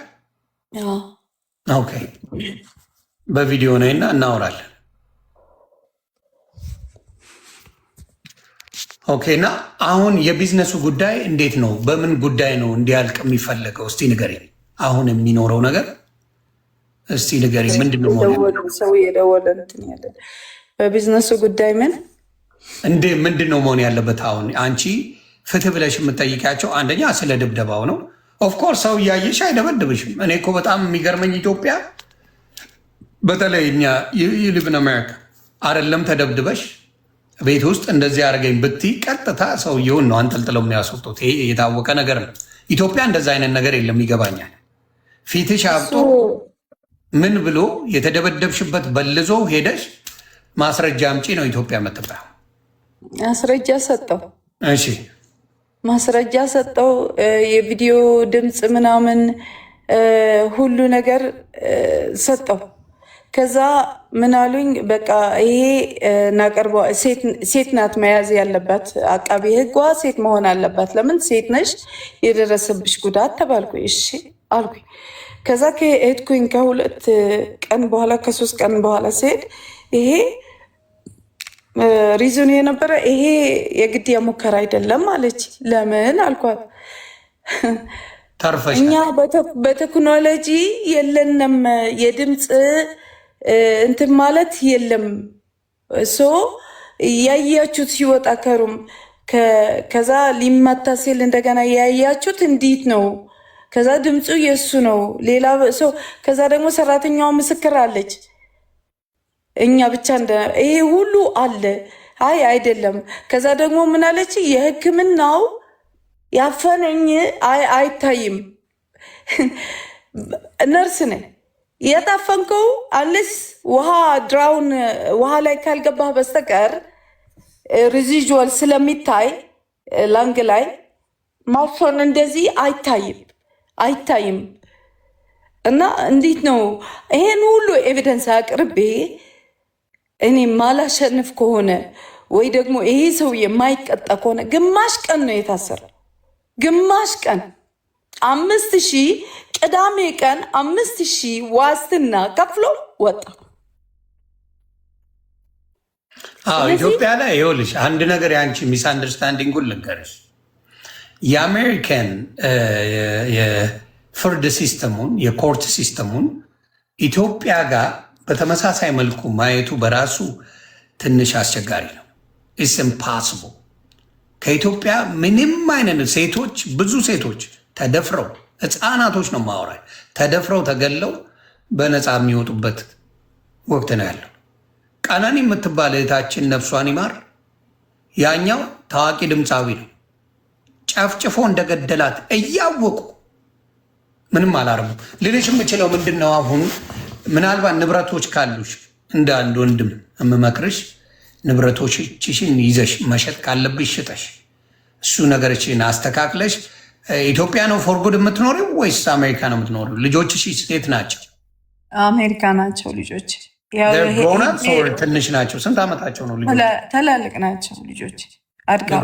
ኦኬ። በቪዲዮ ነይና እናወራለን። ኦኬ። እና አሁን የቢዝነሱ ጉዳይ እንዴት ነው? በምን ጉዳይ ነው እንዲያልቅ የሚፈለገው? እስቲ ንገሪኝ። አሁን የሚኖረው ነገር እስቲ ንገሪኝ። ምንድን ነው ሰው የደወለ እንትን ያለ በቢዝነሱ ጉዳይ ምንድን ነው መሆን ያለበት? አሁን አንቺ ፍትህ ብለሽ የምትጠይቂያቸው አንደኛ ስለ ድብደባው ነው። ኦፍኮርስ ሰው እያየሽ አይደበድብሽም። እኔ እኮ በጣም የሚገርመኝ ኢትዮጵያ፣ በተለይ እኛ ሊቭን አሜሪካ አይደለም ተደብድበሽ ቤት ውስጥ እንደዚህ አድርገኝ ብትይ ቀጥታ ሰውየውን ነው አንጠልጥለው የሚያስወጡት። ይሄ የታወቀ ነገር ነው። ኢትዮጵያ እንደዛ አይነት ነገር የለም። ይገባኛል። ፊትሽ አብጦ ምን ብሎ የተደበደብሽበት በልዞ ሄደሽ ማስረጃ አምጪ ነው ኢትዮጵያ የምትባለው። ማስረጃ ሰጠው። እሺ ማስረጃ ሰጠው። የቪዲዮ ድምፅ ምናምን ሁሉ ነገር ሰጠው። ከዛ ምን አሉኝ፣ በቃ ይሄ እናቀርበ ሴት ናት መያዝ ያለባት፣ አቃቢ ሕጓ ሴት መሆን አለባት። ለምን ሴት ነሽ የደረሰብሽ ጉዳት ተባልኩኝ። እሺ አልኩኝ። ከዛ ከሄድኩኝ ከሁለት ቀን በኋላ ከሶስት ቀን በኋላ ሲሄድ ይሄ ሪዝኑ የነበረ ይሄ የግድያ ሙከራ አይደለም አለች። ለምን አልኳት። ተርፈሻል። እኛ በቴክኖሎጂ የለንም የድምፅ እንትን ማለት የለም። ሶ ያያችሁት ሲወጣ ከሩም ከዛ ሊመታ ሲል እንደገና ያያችሁት እንዴት ነው? ከዛ ድምፁ የሱ ነው ሌላ ሰው። ከዛ ደግሞ ሰራተኛዋ ምስክር አለች። እኛ ብቻ ይሄ ሁሉ አለ። አይ አይደለም። ከዛ ደግሞ ምን አለች? የሕክምናው ያፈነኝ አይታይም። ነርስ ነኝ የታፈንከው አለስ ውሃ ድራውን ውሃ ላይ ካልገባህ በስተቀር ሪዚጁዋል ስለሚታይ ላንግ ላይ ማፈን እንደዚህ አይታይም። እና እንዴት ነው ይሄን ሁሉ ኤቪደንስ አቅርቤ እኔ ማላሸንፍ ከሆነ ወይ ደግሞ ይሄ ሰው የማይቀጣ ከሆነ ግማሽ ቀን ነው የታሰረ። ግማሽ ቀን 5,000 ቅዳሜ ቀን 5,000 ዋስትና ከፍሎ ወጣ። ኢትዮጵያ ላይ ይኸውልሽ አንድ ነገር የአንቺ ሚስ አንደርስታንዲንጉን ልንገርሽ። የአሜሪካን የፍርድ ሲስተሙን የኮርት ሲስተሙን ኢትዮጵያ ጋር በተመሳሳይ መልኩ ማየቱ በራሱ ትንሽ አስቸጋሪ ነው። ኢትስ ኢምፓስብል። ከኢትዮጵያ ምንም አይነት ሴቶች ብዙ ሴቶች ተደፍረው ህፃናቶች ነው ማወራ ተደፍረው ተገለው በነፃ የሚወጡበት ወቅት ነው ያለው። ቀነኒ የምትባል እህታችን ነፍሷን ይማር። ያኛው ታዋቂ ድምፃዊ ነው። ጨፍጭፎ እንደገደላት እያወቁ ምንም አላረሙ። ልልሽ የምችለው ምንድን ነው አሁን ምናልባት ንብረቶች ካሉሽ እንደ አንድ ወንድም የምመክርሽ ንብረቶችሽን ይዘሽ መሸጥ ካለብሽ ሽጠሽ እሱ ነገርችን አስተካክለሽ። ኢትዮጵያ ነው ፎር ጉድ የምትኖሪው ወይስ አሜሪካ ነው የምትኖሪው? ልጆችሽ የት ናቸው? አሜሪካ ናቸው ልጆች። ትንሽ ናቸው? ስንት ዓመታቸው ነው ልጆች? ትላልቅ ናቸው ልጆች አድገው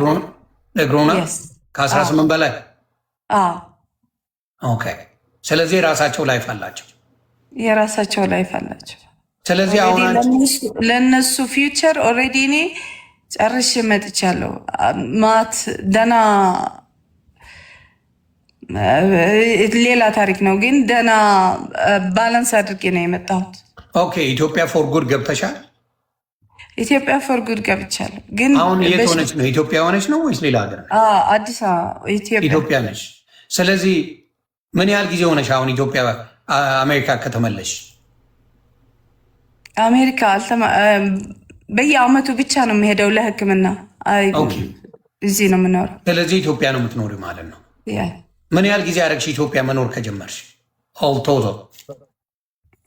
ከ18 በላይ። ኦኬ። ስለዚህ የራሳቸው ላይፍ አላቸው። የራሳቸው ላይፍ አላቸው። ስለዚህ አሁን ለእነሱ ፊውቸር ኦልሬዲ እኔ ጨርሼ መጥቻለሁ። ማት ደና ሌላ ታሪክ ነው፣ ግን ደና ባላንስ አድርጌ ነው የመጣሁት። ኦኬ። ኢትዮጵያ ፎር ጉድ ገብተሻል? ኢትዮጵያ ፎር ጉድ ገብቻለሁ። ግን አሁን የት ሆነች ነው? ኢትዮጵያ ሆነች ነው ወይስ ሌላ ሀገር? አዲስ አበባ ኢትዮጵያ ነች። ስለዚህ ምን ያህል ጊዜ ሆነሽ አሁን ኢትዮጵያ አሜሪካ ከተመለሽ? አሜሪካ በየአመቱ ብቻ ነው የምሄደው ለሕክምና። እዚህ ነው የምኖረው። ስለዚህ ኢትዮጵያ ነው የምትኖሪ ማለት ነው። ምን ያህል ጊዜ አደረግሽ ኢትዮጵያ መኖር ከጀመርሽ? ኦል ቶታል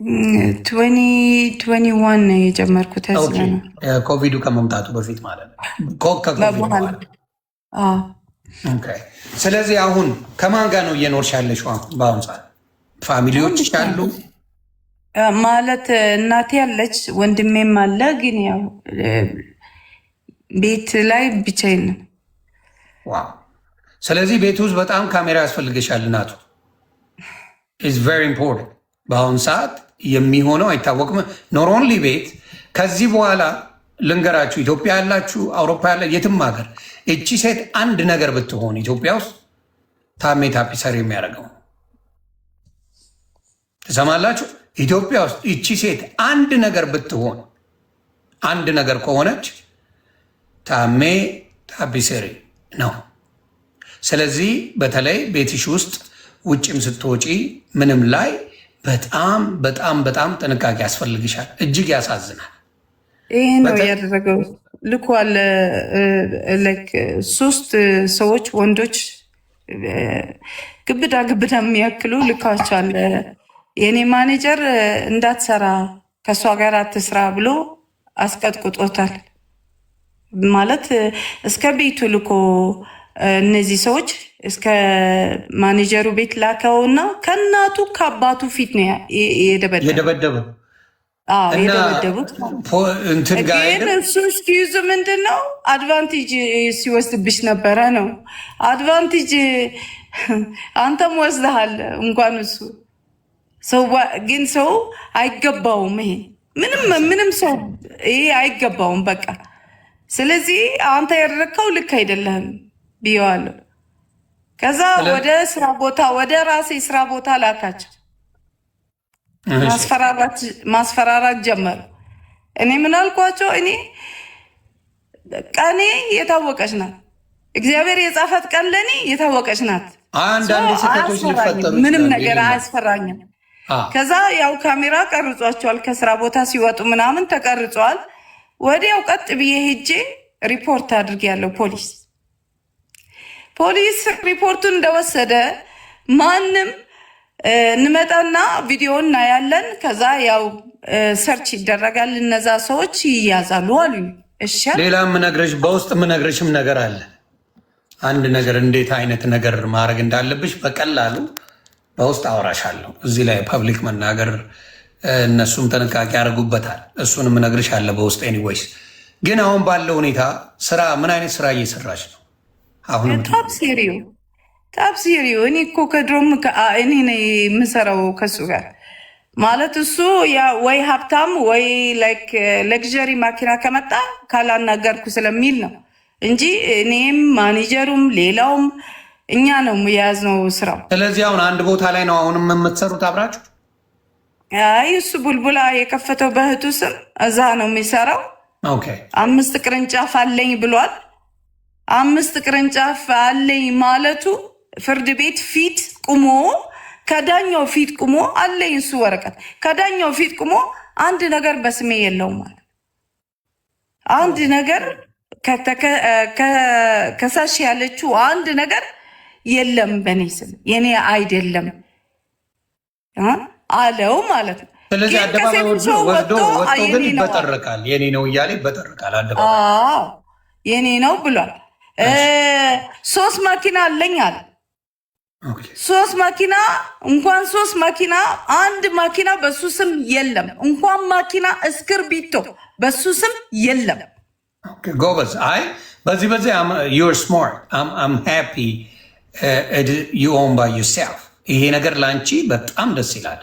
2021 ነው የጀመርኩት። ኮቪዱ ከመምጣቱ በፊት ማለት ነው። ስለዚህ አሁን ከማን ጋር ነው እየኖርሽ ያለሽው በአሁኑ ሰዓት? ፋሚሊዎች አሉ ማለት እናቴ ያለች ወንድሜም አለ። ግን ያው ቤት ላይ ብቻዬን ነው። ዋው። ስለዚህ ቤት ውስጥ በጣም ካሜራ ያስፈልገሻል። እናቱ ኢዝ ቨሪ ኢምፖርታንት። በአሁኑ ሰዓት የሚሆነው አይታወቅም። ኖት ኦንሊ ቤት። ከዚህ በኋላ ልንገራችሁ፣ ኢትዮጵያ ያላችሁ፣ አውሮፓ ያለ፣ የትም ሀገር እቺ ሴት አንድ ነገር ብትሆን ኢትዮጵያ ውስጥ ታሜ ታፒሰር የሚያደርገው ትሰማላችሁ? ኢትዮጵያ ውስጥ እቺ ሴት አንድ ነገር ብትሆን አንድ ነገር ከሆነች ታሜ ታፒሰሪ ነው። ስለዚህ በተለይ ቤትሽ ውስጥ ውጭም ስትወጪ ምንም ላይ በጣም በጣም በጣም ጥንቃቄ ያስፈልግሻል። እጅግ ያሳዝናል። ይህ ነው ያደረገው። ልኳል 3 ሰዎች ወንዶች ግብዳ የሚያክሉ ልካቸዋል። የኔ ማኔጀር እንዳትሰራ ከእሷ ጋር አትስራ ብሎ አስቀጥቅጦታል። ማለት እስከ ቤቱ ልኮ እነዚህ ሰዎች እስከ ማኔጀሩ ቤት ላከውና ከእናቱ ከአባቱ ፊት ነው የደበደበው። የደበደቡት ግን እሱ እስኪይዙ ምንድን ነው አድቫንቴጅ ሲወስድብሽ ነበረ ነው። አድቫንቴጅ አንተም ወስደሃል እንኳን እሱ ግን ሰው አይገባውም። ይሄ ምንም ሰው ይሄ አይገባውም በቃ። ስለዚህ አንተ ያደረግከው ልክ አይደለህም ብየዋለሁ። ከዛ ወደ ስራ ቦታ ወደ ራሴ ስራ ቦታ ላካቸው። ማስፈራራት ጀመሩ። እኔ ምን አልኳቸው? እኔ ቀኔ የታወቀች ናት። እግዚአብሔር የጻፈት ቀን ለኔ የታወቀች ናት። አንዳንድ ስህተቶች ሊፈጠሩ ምንም ነገር አያስፈራኝም። ከዛ ያው ካሜራ ቀርጿቸዋል። ከስራ ቦታ ሲወጡ ምናምን ተቀርጿል። ወዲያው ቀጥ ብዬ ሄጄ ሪፖርት አድርጌያለሁ። ፖሊስ ሪፖርቱን እንደወሰደ ማንም እንመጣና ቪዲዮ እናያለን። ከዛ ያው ሰርች ይደረጋል፣ እነዛ ሰዎች ይያዛሉ አሉኝ። እሺ ሌላ በውስጥ ምነግርሽም ነገር አለ። አንድ ነገር እንዴት አይነት ነገር ማድረግ እንዳለብሽ በቀላሉ በውስጥ አወራሻለሁ። እዚህ ላይ ፐብሊክ መናገር እነሱም ጥንቃቄ ያደርጉበታል። እሱንም ምነግርሽ አለ በውስጥ። ኤኒዌይስ ግን አሁን ባለው ሁኔታ ስራ ምን አይነት ስራ እየሰራች ነው? አሁን ታብ ሲሪዮ እኔ እኮ ከድሮም እኔ ነኝ የምሰራው ከሱ ጋር ማለት እሱ ወይ ሀብታም ወይ ላይክ ለግዠሪ ማኪና ከመጣ ካላናገርኩ ስለሚል ነው እንጂ እኔም ማኔጀሩም ሌላውም እኛ ነው የያዝነው ስራው። ስለዚህ አሁን አንድ ቦታ ላይ ነው አሁንም የምትሰሩት አብራችሁ? አይ እሱ ቡልቡላ የከፈተው በእህቱ ስም እዛ ነው የሚሰራው። 5 ቅርንጫፍ አለኝ ብሏል። 5 ቅርንጫፍ አለኝ ማለቱ ፍርድ ቤት ፊት ቁሞ ከዳኛው ፊት ቁሞ አለኝ እሱ ወረቀት ከዳኛው ፊት ቁሞ አንድ ነገር በስሜ የለውም ማለት አንድ ነገር ከሳሽ ያለችው አንድ ነገር የለም በኔ ስም የኔ አይደለም አለው ማለት ነው። ስለዚህ አደባባይ ወስዶ ግን ይበጠረቃል። የኔ ነው እያለ ይበጠረቃል። አደባባይ የኔ ነው ብሏል። 3 መኪና አለኝ አለ። 3 መኪና እንኳን 3 መኪና 1 መኪና በሱ ስም የለም። እንኳን መኪና እስክርቢቶ በሱ ስም የለም። ጎበዝ። አይ በዚህ you're smart. I'm happy you own by yourself. ይሄ ነገር ላንቺ በጣም ደስ ይላል።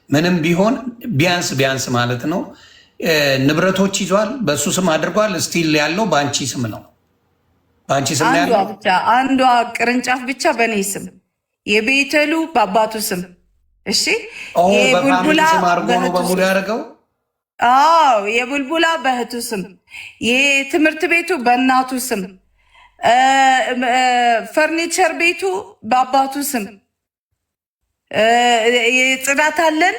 ምንም ቢሆን ቢያንስ ማለት ነው ንብረቶች ይዟል፣ በሱ ስም አድርጓል። ስቲል ያለው በአንቺ ስም ነው። በአንቺ ስም ያለው አንዷ ቅርንጫፍ ብቻ በእኔ ስም፣ የቤተሉ በአባቱ ስም። እሺ በፋሚሊ ስም አድርጎ ነው በሙሉ ያደርገው። አዎ የቡልቡላ በእህቱ ስም፣ የትምህርት ቤቱ በእናቱ ስም፣ ፈርኒቸር ቤቱ በአባቱ ስም፣ የጽዳት አለን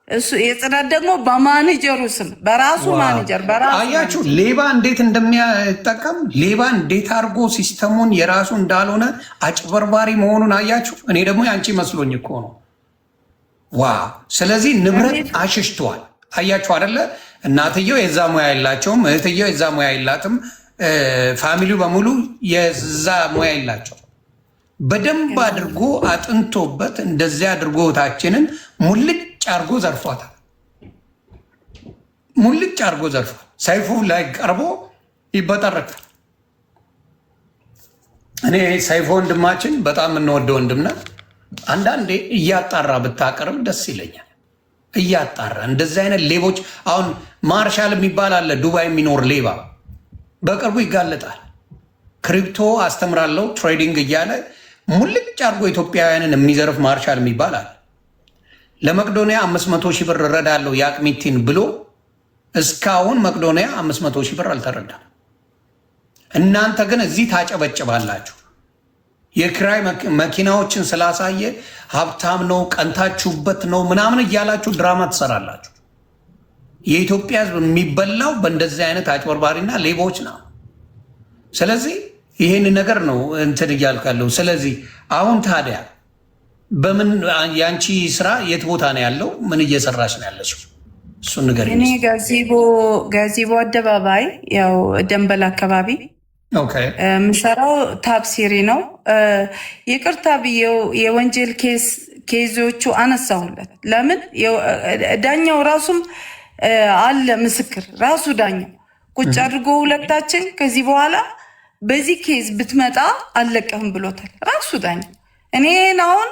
እሱ የጽዳት ደግሞ በማኔጀሩ ስም በራሱ ማኔጀር በራሱ። አያችሁ ሌባ እንዴት እንደሚያጠቀም ሌባ እንዴት አድርጎ ሲስተሙን የራሱ እንዳልሆነ አጭበርባሪ መሆኑን አያችሁ። እኔ ደግሞ ያንቺ መስሎኝ እኮ ነው። ዋው! ስለዚህ ንብረት አሽሽቷል። አያችሁ አይደለ? እናትየው የዛ ሙያ የላቸውም፣ እህትየው የዛ ሙያ የላትም፣ ፋሚሊው በሙሉ የዛ ሙያ የላቸው። በደንብ አድርጎ አጥንቶበት እንደዚያ አድርጎ እህታችንን ሙልጭ አርጎ ዘርፏታል። ሙልጭ አርጎ ዘርፏል። ሰይፉ ላይ ቀርቦ ይበጠረቃል። እኔ ሰይፉ ወንድማችን በጣም የምንወደው ወንድምና አንዳንዴ እያጣራ ብታቀርብ ደስ ይለኛል። እያጣራ እንደዚህ አይነት ሌቦች አሁን ማርሻል የሚባል አለ ዱባይ የሚኖር ሌባ በቅርቡ ይጋለጣል። ክሪፕቶ አስተምራለሁ ትሬዲንግ እያለ ሙልጭ አርጎ ኢትዮጵያውያንን የሚዘርፍ ማርሻል የሚባል አለ። ለመቅዶኒያ 500 ሺህ ብር እረዳለሁ የአቅሚቲን ብሎ እስካሁን መቅዶኒያ 500 ሺህ ብር አልተረዳም። እናንተ ግን እዚህ ታጨበጭባላችሁ። የኪራይ መኪናዎችን ስላሳየ ሀብታም ነው ቀንታችሁበት ነው ምናምን እያላችሁ ድራማ ትሰራላችሁ። የኢትዮጵያ ሕዝብ የሚበላው በእንደዚህ አይነት አጭበርባሪና ሌቦች ነው። ስለዚህ ይህን ነገር ነው እንትን እያልካለሁ። ስለዚህ አሁን ታዲያ በምን የአንቺ ስራ የት ቦታ ነው ያለው? ምን እየሰራች ነው ያለችው? እሱን ንገሪኝ። እኔ ጋዜቦ አደባባይ ያው ደንበል አካባቢ የምሰራው ታብሲሪ ነው። ይቅርታ ብዬው የወንጀል ኬዞቹ አነሳሁለት። ለምን ዳኛው ራሱም አለ ምስክር ራሱ ዳኛው ቁጭ አድርጎ ሁለታችን ከዚህ በኋላ በዚህ ኬዝ ብትመጣ አልለቀህም ብሎታል ራሱ ዳኛው። እኔን አሁን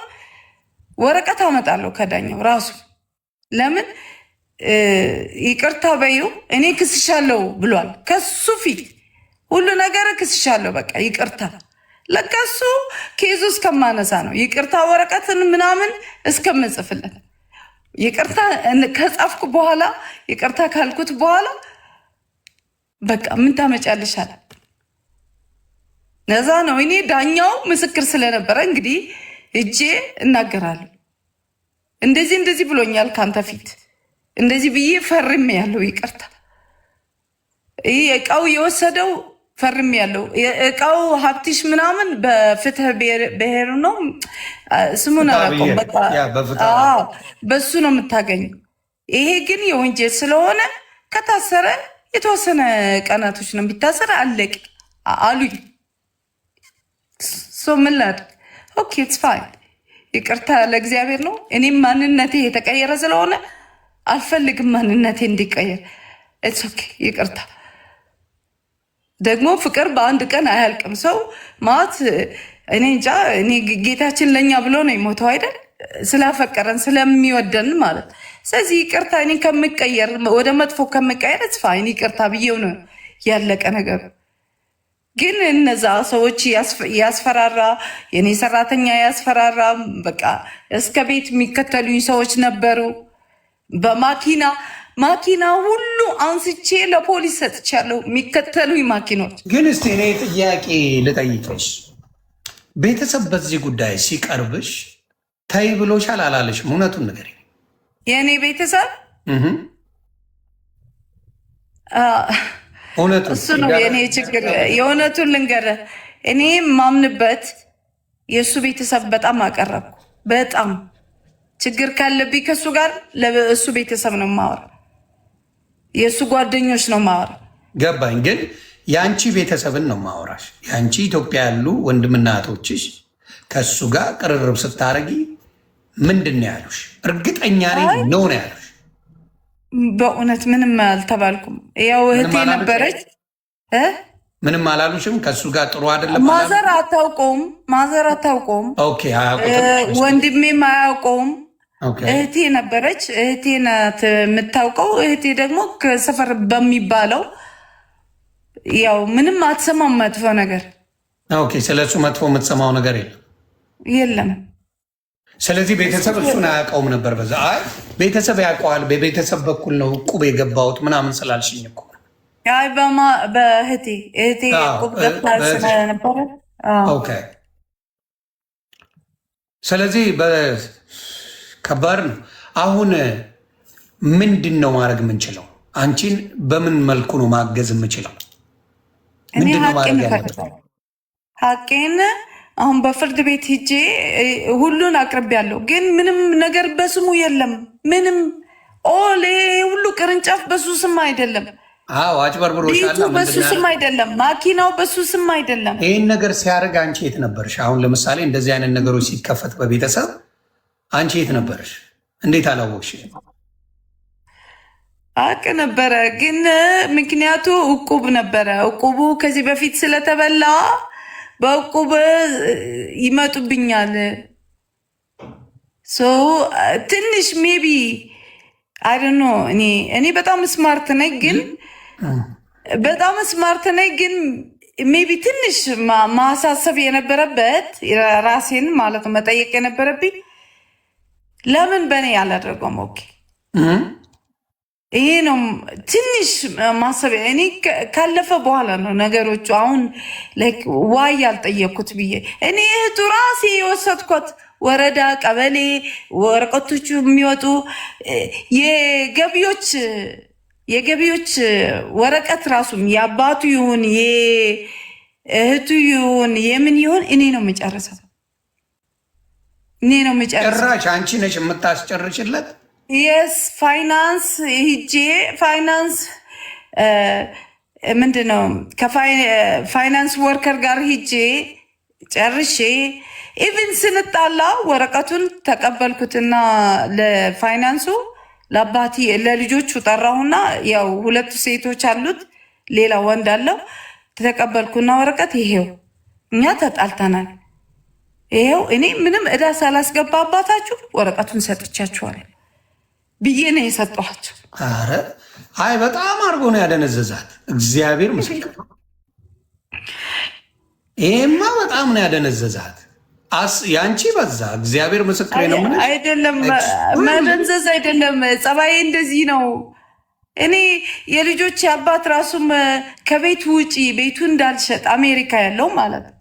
ወረቀት አመጣለሁ ከዳኛው ራሱ። ለምን ይቅርታ በይው እኔ ክስሻለሁ ብሏል። ከሱ ፊት ሁሉ ነገር ክስሻለሁ፣ በቃ ይቅርታ ለቀሱ ኬዙ እስከማነሳ ነው ይቅርታ ወረቀትን ምናምን እስከምጽፍለት ይቅርታ ከጻፍኩ በኋላ ይቅርታ ካልኩት በኋላ በቃ ምን ታመጫለሻል? ነዛ ነው እኔ ዳኛው ምስክር ስለነበረ እንግዲህ እጄ እናገራለሁ። እንደዚህ ብሎኛል ካንተ ፊት እንደዚህ ብዬ ፈርሜ ያለው ይቅርታ ይሄ እቃው የወሰደው ፈርሜ ያለው እቃው ሀብትሽ ምናምን በፍትህ ብሔር ነው ስሙን አላውቀውም። በቃ በሱ ነው የምታገኘው። ይሄ ግን የወንጀል ስለሆነ ከታሰረ የተወሰነ ቀናቶች ነው የሚታሰረ አለቅ አሉኝ። ሶ ምን ላድርግ? ኦኬ ኢትስ ፋይን ይቅርታ ለእግዚአብሔር ነው። እኔም ማንነቴ የተቀየረ ስለሆነ አልፈልግም ማንነቴ እንዲቀየር። ኢትስ ኦኬ ይቅርታ። ደግሞ ፍቅር በአንድ ቀን አያልቅም። ሰው ማለት እኔ እንጃ እኔ ጌታችን ለኛ ብሎ ነው የሞተው አይደል? ስላፈቀረን ስለሚወደን ማለት። ስለዚህ ይቅርታ እኔ ከምቀየር ወደ መጥፎ ከምቀየር ኢትስ ፋይን ይቅርታ ብዬው ነው ያለቀ ነገር። ግን እነዛ ሰዎች ያስፈራራ የኔ ሰራተኛ ያስፈራራ በቃ እስከ ቤት የሚከተሉኝ ሰዎች ነበሩ። በማኪና ሁሉ አንስቼ ለፖሊስ ሰጥቻለሁ። የሚከተሉኝ ማኪኖች። ግን እስቲ እኔ ጥያቄ ልጠይቅሽ፣ ቤተሰብ በዚህ ጉዳይ ሲቀርብሽ ተይ ብሎሻል አላለሽም? እውነቱን ንገሪኝ። የእኔ ቤተሰብ እሱ ነው የእኔ ችግር። የእውነቱን ልንገርህ፣ እኔ ማምንበት የእሱ ቤተሰብ በጣም አቀረብኩ። በጣም ችግር ካለብኝ ከእሱ ጋር ለእሱ ቤተሰብ ነው ማወራ፣ የእሱ ጓደኞች ነው ማወራ። ገባኝ። ግን የአንቺ ቤተሰብን ነው ማወራሽ። የአንቺ ኢትዮጵያ ያሉ ወንድምና እህቶችሽ ከእሱ ጋር ቅርርብ ስታረጊ ምንድን ነው ያሉሽ? እርግጠኛ ነኝ ነው ያሉሽ? በእውነት ምንም አልተባልኩም። ያው እህቴ ነበረች። ምንም አላሉሽም? ከእሱ ጋር ጥሩ አይደለም? ማዘር አታውቀውም። ወንድሜም አያውቀውም። እህቴ ነበረች። እህቴ ናት የምታውቀው። እህቴ ደግሞ ከሰፈር በሚባለው ያው ምንም አትሰማም መጥፎ ነገር። ስለሱ መጥፎ የምትሰማው ነገር የለም። ስለዚህ ቤተሰብ እሱን አያውቀውም ነበር። በዛ አይ ቤተሰብ ያውቀዋል፣ በቤተሰብ በኩል ነው ቁብ የገባሁት ምናምን ስላልሽኝ እኮ አይ በእህቴ ቁብ ገብታ ስለነበረ። ስለዚህ ከባድ ነው። አሁን ምንድን ነው ማድረግ የምንችለው? አንቺን በምን መልኩ ነው ማገዝ የምችለው? ሀቄን አሁን በፍርድ ቤት ሂጄ ሁሉን አቅርቤያለሁ፣ ግን ምንም ነገር በስሙ የለም። ምንም ሁሉ ቅርንጫፍ በሱ ስም አይደለም። አጭበርብሮሻል። በሱ ስም አይደለም። ማኪናው በሱ ስም አይደለም። ይህን ነገር ሲያደርግ አንቺ የት ነበርሽ? አሁን ለምሳሌ እንደዚህ አይነት ነገሮች ሲከፈት በቤተሰብ አንቺ የት ነበርሽ? እንዴት አላወቅሽ? አቅ ነበረ፣ ግን ምክንያቱ እቁብ ነበረ። እቁቡ ከዚህ በፊት ስለተበላ በእቁብ ይመጡብኛል። ትንሽ ሜቢ አይደኖ እኔ በጣም ስማርት ነኝ፣ ግን ሜቢ ትንሽ ማሳሰብ የነበረበት ራሴን ማለት ነው መጠየቅ የነበረብኝ ለምን በእኔ ያላደረገውም? ኦኬ ይሄ ነው ትንሽ ማሰብ። እኔ ካለፈ በኋላ ነው ነገሮቹ አሁን ዋይ ያልጠየቅኩት ብዬ እኔ እህቱ ራሴ የወሰድኳት ወረዳ ቀበሌ ወረቀቶቹ የሚወጡ የገቢዎች ወረቀት ራሱም የአባቱ ይሁን የእህቱ ይሁን የምን ይሁን እኔ ነው የምጨርሰው። ጭራሽ አንቺ ነሽ የምታስጨርሽለት? የስ ፋይናንስ ሂጄ ፋይናንስ ምንድን ነው ከፋይናንስ ወርከር ጋር ሂጄ ጨርሼ ኢቭን ስንጣላ ወረቀቱን ተቀበልኩትና ለፋይናንሱ ለአባቴ ለልጆቹ ጠራሁና ያው ሁለቱ ሴቶች አሉት ሌላ ወንድ አለው። ተቀበልኩና ወረቀት ይሄው እኛ ተጣልተናል፣ ይሄው እኔ ምንም ዕዳ ሳላስገባ አባታችሁ ወረቀቱን ሰጥቻችኋል ብዬ ነው የሰጠኋቸው። ኧረ አይ በጣም አድርጎ ነው ያደነዘዛት። እግዚአብሔር ምስክር። ይሄማ በጣም ነው ያደነዘዛት። ያንቺ በዛ እግዚአብሔር ምስክሬ ነው። ምን አይደለም መደንዘዝ አይደለም፣ ጸባዬ እንደዚህ ነው። እኔ የልጆች አባት ራሱም ከቤት ውጪ ቤቱ እንዳልሸጥ አሜሪካ ያለው ማለት ነው።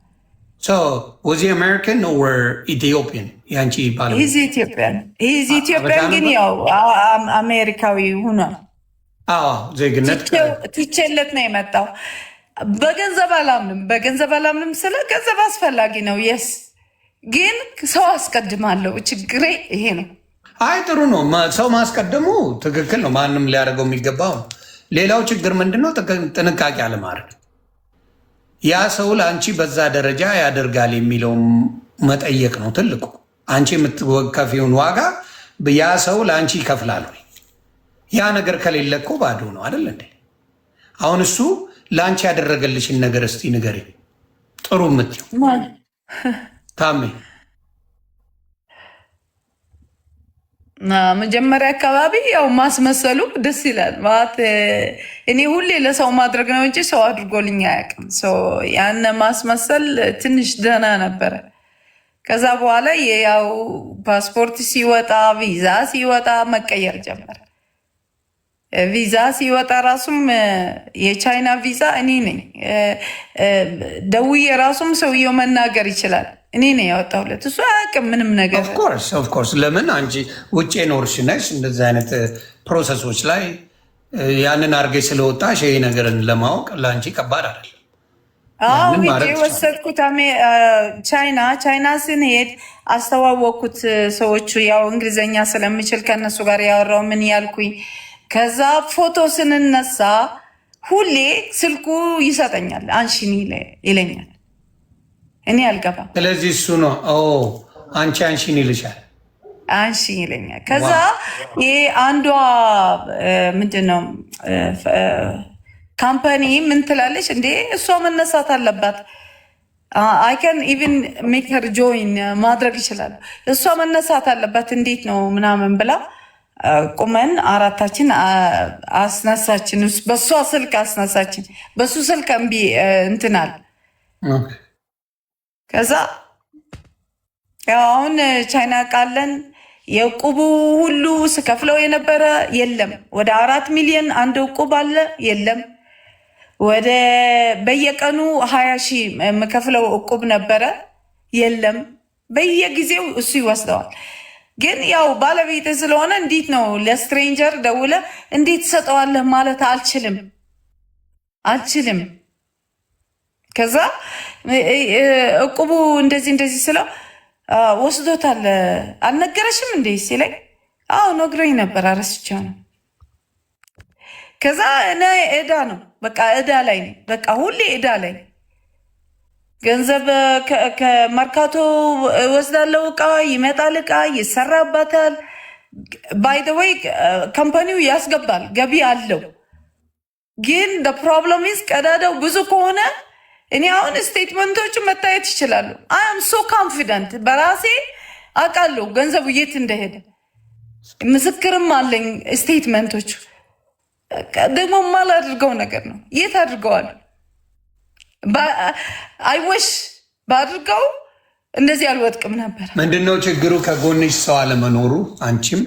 So was he American or Ethiopian? ያንቺ ባለ he's Ethiopian ግን ያው አሜሪካዊ ሆኗል። ዜግነት ትቼለት ነው የመጣው። በገንዘብ አላምንም ስለ ገንዘብ አስፈላጊ ነው የስ ግን ሰው አስቀድማለሁ። ችግሬ ይሄ ነው። አይ ጥሩ ነው ሰው ማስቀደሙ ትክክል ነው። ማንም ሊያደርገው የሚገባው። ሌላው ችግር ምንድነው? ጥንቃቄ አለማድረግ። ያ ሰው ለአንቺ በዛ ደረጃ ያደርጋል የሚለው መጠየቅ ነው ትልቁ። አንቺ የምትከፊውን ዋጋ ያ ሰው ለአንቺ ይከፍላል ወይ? ያ ነገር ከሌለ እኮ ባዶ ነው አይደል እንዴ? አሁን እሱ ለአንቺ ያደረገልሽን ነገር እስቲ ንገሪኝ። ጥሩ የምትይው ታሜ መጀመሪያ አካባቢ ያው ማስመሰሉ ደስ ይላል ማለት እኔ ሁሌ ለሰው ማድረግ ነው እንጂ ሰው አድርጎልኝ አያውቅም። ያን ማስመሰል ትንሽ ደህና ነበረ። ከዛ በኋላ ያው ፓስፖርት ሲወጣ ቪዛ ሲወጣ መቀየር ጀመረ። ቪዛ ሲወጣ ራሱም የቻይና ቪዛ እኔ ነኝ ደውዬ ራሱም ሰውየው መናገር ይችላል። እኔ ነኝ ያወጣሁለት፣ እሱ አያውቅም ምንም ነገር። ኦፍኮርስ ለምን አንቺ ውጭ ኖርሽ ነሽ እንደዚህ አይነት ፕሮሰሶች ላይ ያንን አድርገሽ ስለወጣሽ ይሄ ነገርን ለማወቅ ለአንቺ ከባድ አይደለም። ሄጄ ወሰድኩት ቻይና ስንሄድ አስተዋወቅኩት ሰዎቹ ያው እንግሊዝኛ ስለምችል ከእነሱ ጋር ያወራው ምን ያልኩኝ። ከዛ ፎቶ ስንነሳ ሁሌ ስልኩ ይሰጠኛል፣ አንሺን ይለኛል። እኔ አልገባም። ስለዚህ እሱ ነው አንሺን ይልሻል፣ አንሺ ይለኛል። ከዛ ይሄ አንዷ ምንድነው ካምፓኒ ምን ትላለች እንዴ እሷ መነሳት አለባት፣ አይ ካን ኢቭን ሜክ ሄር ጆይን ማድረግ ይችላል፣ እሷ መነሳት አለባት እንዴት ነው ምናምን ብላ ቁመን አራታችን አስነሳችን። በሷ ስልክ አስነሳችን፣ በሱ ስልክ እምቢ እንትናል። ከዛ ያው አሁን ቻይና ቃለን የዕቁቡ ሁሉ ስከፍለው የነበረ የለም። ወደ 4 ሚሊዮን አንድ ዕቁብ አለ የለም። ወደ በየቀኑ 20 ሺህ የምከፍለው ዕቁብ ነበረ የለም። በየጊዜው እሱ ይወስደዋል። ግን ያው ባለቤት ስለሆነ እንዴት ነው ለስትሬንጀር ደውለ እንዴት ሰጠዋለህ ማለት አልችልም። ከዛ ዕቁቡ እንደዚህ ስለው ወስዶታል አልነገረሽም እንዴ ሲለኝ አዎ ነግሮኝ ነበር አረስቼው ነው። ከዛ እኔ ዕዳ ነው በቃ ዕዳ ላይ ነኝ፣ በቃ ሁሌ ዕዳ ላይ ገንዘብ ከመርካቶ ወስዳለው፣ ዕቃ ይመጣል፣ ዕቃ ይሰራባታል። ባይ ዘ ወይ ካምፓኒው ያስገባል፣ ገቢ አለው። ግን ፕሮብለም ኢዝ ቀዳዳው ብዙ ከሆነ እኔ አሁን ስቴትመንቶቹ መታየት ይችላሉ። አይ አም ሶ ኮንፊደንት በራሴ አውቃለሁ ገንዘቡ የት እንደሄደ፣ ምስክርም አለኝ። ስቴትመንቶቹ ደግሞ ማላደርገው ነገር ነው። የት አድርገዋል? አይወሽ ባድርገው እንደዚህ አልወጥቅም ነበር። ምንድነው ችግሩ? ከጎንሽ ሰው አለመኖሩ፣ አንቺም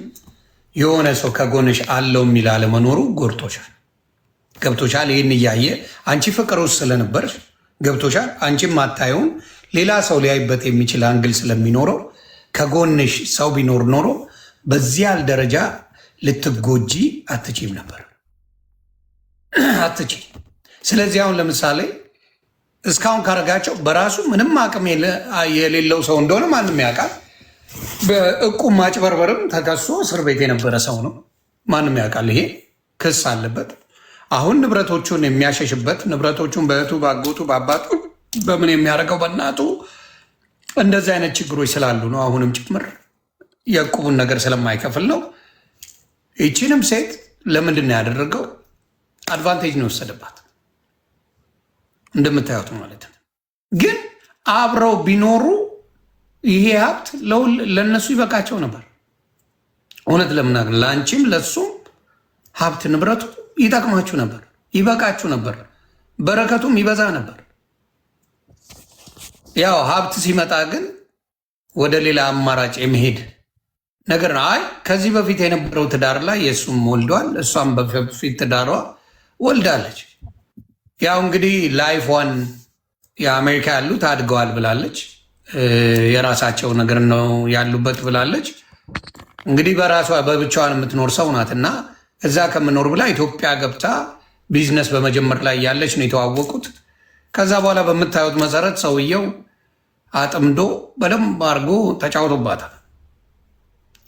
የሆነ ሰው ከጎንሽ አለው የሚል አለመኖሩ ጎድቶሻል። ገብቶሻል? ይህን እያየ አንቺ ፍቅር ውስጥ ስለነበርሽ ገብቶሻል? አንቺም ማታየውን ሌላ ሰው ሊያይበት የሚችል አንግል ስለሚኖረው ከጎንሽ ሰው ቢኖር ኖሮ በዚህ ያህል ደረጃ ልትጎጂ አትችም ነበር፣ አትችም። ስለዚህ አሁን ለምሳሌ እስካሁን ካረጋቸው በራሱ ምንም አቅም የሌለው ሰው እንደሆነ ማንም ያውቃል። በዕቁብ ማጭበርበርም ተከሶ እስር ቤት የነበረ ሰው ነው፣ ማንም ያውቃል። ይሄ ክስ አለበት። አሁን ንብረቶቹን የሚያሸሽበት ንብረቶቹን በእህቱ በአጎቱ በአባቱ በምን የሚያደርገው በእናቱ እንደዚህ አይነት ችግሮች ስላሉ ነው። አሁንም ጭምር የዕቁቡን ነገር ስለማይከፍል ነው። ይቺንም ሴት ለምንድን ነው ያደረገው? አድቫንቴጅ ነው የወሰደባት እንደምታዩት ማለት ነው። ግን አብረው ቢኖሩ ይሄ ሀብት ለእነሱ ይበቃቸው ነበር። እውነት ለምናገር ለአንቺም ለሱም ሀብት ንብረቱ ይጠቅማችሁ ነበር፣ ይበቃችሁ ነበር፣ በረከቱም ይበዛ ነበር። ያው ሀብት ሲመጣ ግን ወደ ሌላ አማራጭ የመሄድ ነገር ነው። አይ ከዚህ በፊት የነበረው ትዳር ላይ የእሱም ወልዷል፣ እሷም በፊት ትዳሯ ወልዳለች። ያው እንግዲህ ላይፏን የአሜሪካ ያሉት አድገዋል ብላለች። የራሳቸው ነገር ነው ያሉበት ብላለች። እንግዲህ በራሷ በብቻዋን የምትኖር ሰው ናት እና እዛ ከምኖር ብላ ኢትዮጵያ ገብታ ቢዝነስ በመጀመር ላይ ያለች ነው የተዋወቁት። ከዛ በኋላ በምታዩት መሰረት ሰውየው አጥምዶ በደንብ አድርጎ ተጫውቶባታል።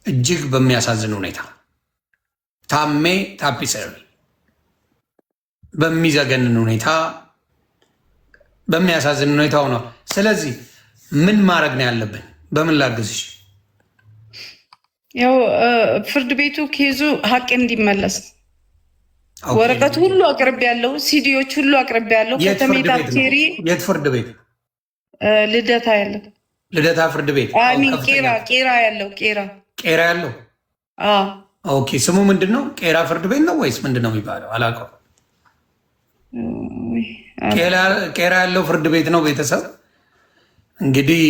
እጅግ በሚያሳዝን ሁኔታ ታሜ ታፒሰሪ በሚዘገንን ሁኔታ በሚያሳዝን ሁኔታው ነው። ስለዚህ ምን ማድረግ ነው ያለብን? በምን ላግዝሽ? ያው ፍርድ ቤቱ ኬዙ ሀቅ እንዲመለስ ወረቀት ሁሉ አቅርብ ያለው ሲዲዎች ሁሉ አቅርብ ያለው ከተሜታ ቴሪ የት ፍርድ ቤት? ልደታ ያለው ልደታ ፍርድ ቤት ቄራ ያለው ቄራ ያለው ኦኬ። ስሙ ምንድን ነው? ቄራ ፍርድ ቤት ነው ወይስ ምንድን ነው የሚባለው? አላውቀውም። ቄራ ያለው ፍርድ ቤት ነው። ቤተሰብ እንግዲህ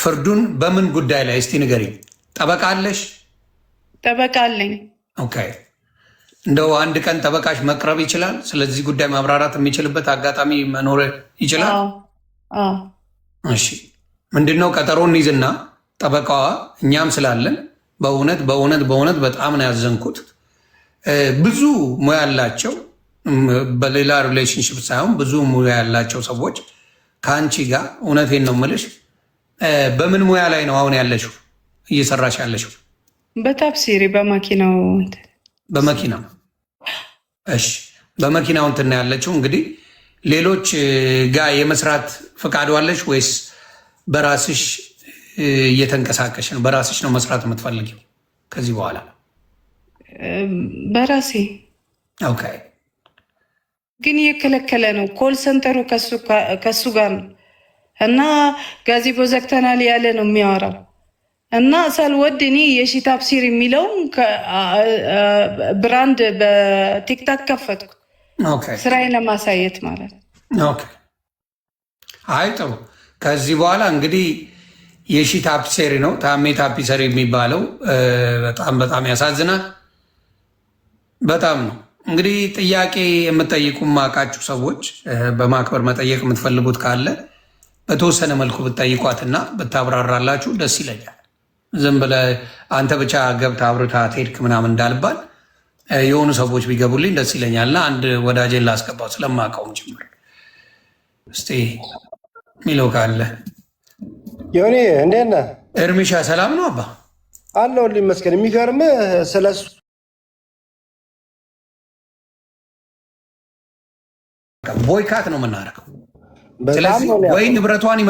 ፍርዱን በምን ጉዳይ ላይ እስቲ ንገሪኝ። ጠበቃ አለሽ? ጠበቃ አለኝ። ኦኬ። እንደው አንድ ቀን ጠበቃሽ መቅረብ ይችላል? ስለዚህ ጉዳይ ማብራራት የሚችልበት አጋጣሚ መኖር ይችላል? እሺ። ምንድን ነው ቀጠሮ እንይዝና ጠበቃዋ እኛም ስላለን በእውነት በእውነት በእውነት በጣም ነው ያዘንኩት። ብዙ ሙያ ያላቸው በሌላ ሪሌሽንሽፕ ሳይሆን ብዙ ሙያ ያላቸው ሰዎች ከአንቺ ጋር እውነቴን ነው የምልሽ። በምን ሙያ ላይ ነው አሁን ያለሽው እየሰራሽ ያለሽው? በታፕሲሪ በመኪናው በመኪናው። እሺ በመኪናው እንትን ነው ያለችው። እንግዲህ ሌሎች ጋር የመስራት ፈቃዱ አለሽ ወይስ በራስሽ እየተንቀሳቀሽ ነው? በራስሽ ነው መስራት የምትፈልጊው ከዚህ በኋላ? በራሴ። ኦኬ። ግን እየከለከለ ነው። ኮል ሰንተሩ ከሱ ጋር ነው እና ጋዜቦ ዘግተናል ያለ ነው የሚያወራው እና ሳልወድ እኔ የሺ ታፕሲር የሚለውን ብራንድ በቲክታክ ከፈትኩ ስራዬን ለማሳየት ማለት ነው። አይ ጥሩ። ከዚህ በኋላ እንግዲህ የሺ ታፒሰሪ ነው ታሜ ታፒሰሪ የሚባለው። በጣም በጣም ያሳዝናል። በጣም ነው እንግዲህ ጥያቄ የምጠይቁ ማቃችሁ ሰዎች በማክበር መጠየቅ የምትፈልጉት ካለ በተወሰነ መልኩ ብትጠይቋትና ብታብራራላችሁ ደስ ይለኛል። ዝም ብለህ አንተ ብቻ ገብተህ አብርተህ ሄድክ ምናምን እንዳልባል የሆኑ ሰዎች ቢገቡልኝ ደስ ይለኛል። እና አንድ ወዳጄን ላስገባው ስለማውቀውም ጭምር እስቲ ሚለው ካለ። ዮኒ እንዴት ነህ? እርሚሻ ሰላም ነው አባ? አለሁልህ ይመስገን። የሚገርምህ ስለሱ ቦይካት ነው የምናደርገው። ስለዚህ ወይ ንብረቷን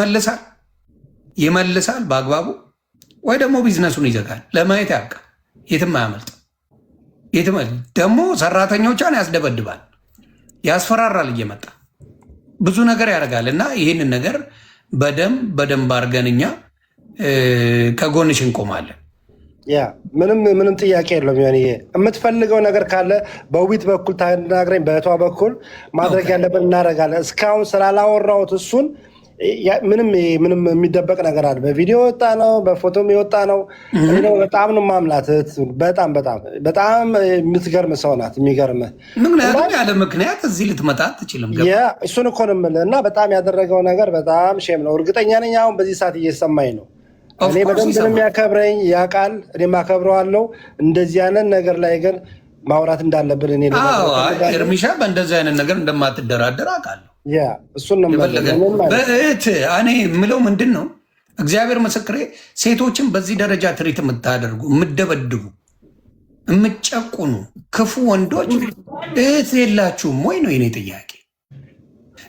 ይመልሳል በአግባቡ ወይ ደግሞ ቢዝነሱን ይዘጋል። ለማየት ያብቃል። የትም አያመልጥም። ደግሞ ሰራተኞቿን ያስደበድባል፣ ያስፈራራል፣ እየመጣ ብዙ ነገር ያደርጋል። እና ይህንን ነገር በደንብ አድርገን እኛ ከጎንሽ እንቆማለን። ያ ምንም ጥያቄ የለውም። ሆን የምትፈልገው ነገር ካለ በውቢት በኩል ታናግረኝ፣ በእህቷ በኩል ማድረግ ያለብን እናደርጋለን። እስካሁን ስላላወራሁት እሱን ምንም የሚደበቅ ነገር አለ። በቪዲዮ የወጣ ነው፣ በፎቶም የወጣ ነው። በጣም ነው ማምላት። በጣም የምትገርም ሰው ናት። የሚገርምህ ምክንያቱም ያለ ምክንያት እዚህ ልትመጣ አትችልም። እሱን እኮ ነው የምልህ። እና በጣም ያደረገው ነገር በጣም ሼም ነው። እርግጠኛ ነኝ አሁን በዚህ ሰዓት እየሰማኝ ነው። እኔ በደንብ የሚያከብረኝ ያውቃል፣ እኔም አከብረዋለሁ። እንደዚህ አይነት ነገር ላይ ግን ማውራት እንዳለብን እኔ እርሚሻ በእንደዚህ አይነት ነገር እንደማትደራደር አውቃለሁ። እሱን ነው በእህት እኔ የምለው ምንድን ነው፣ እግዚአብሔር ምስክሬ፣ ሴቶችን በዚህ ደረጃ ትሪት የምታደርጉ የምደበድቡ፣ የምጨቁኑ ክፉ ወንዶች እህት የላችሁም ወይ ነው የኔ ጥያቄ።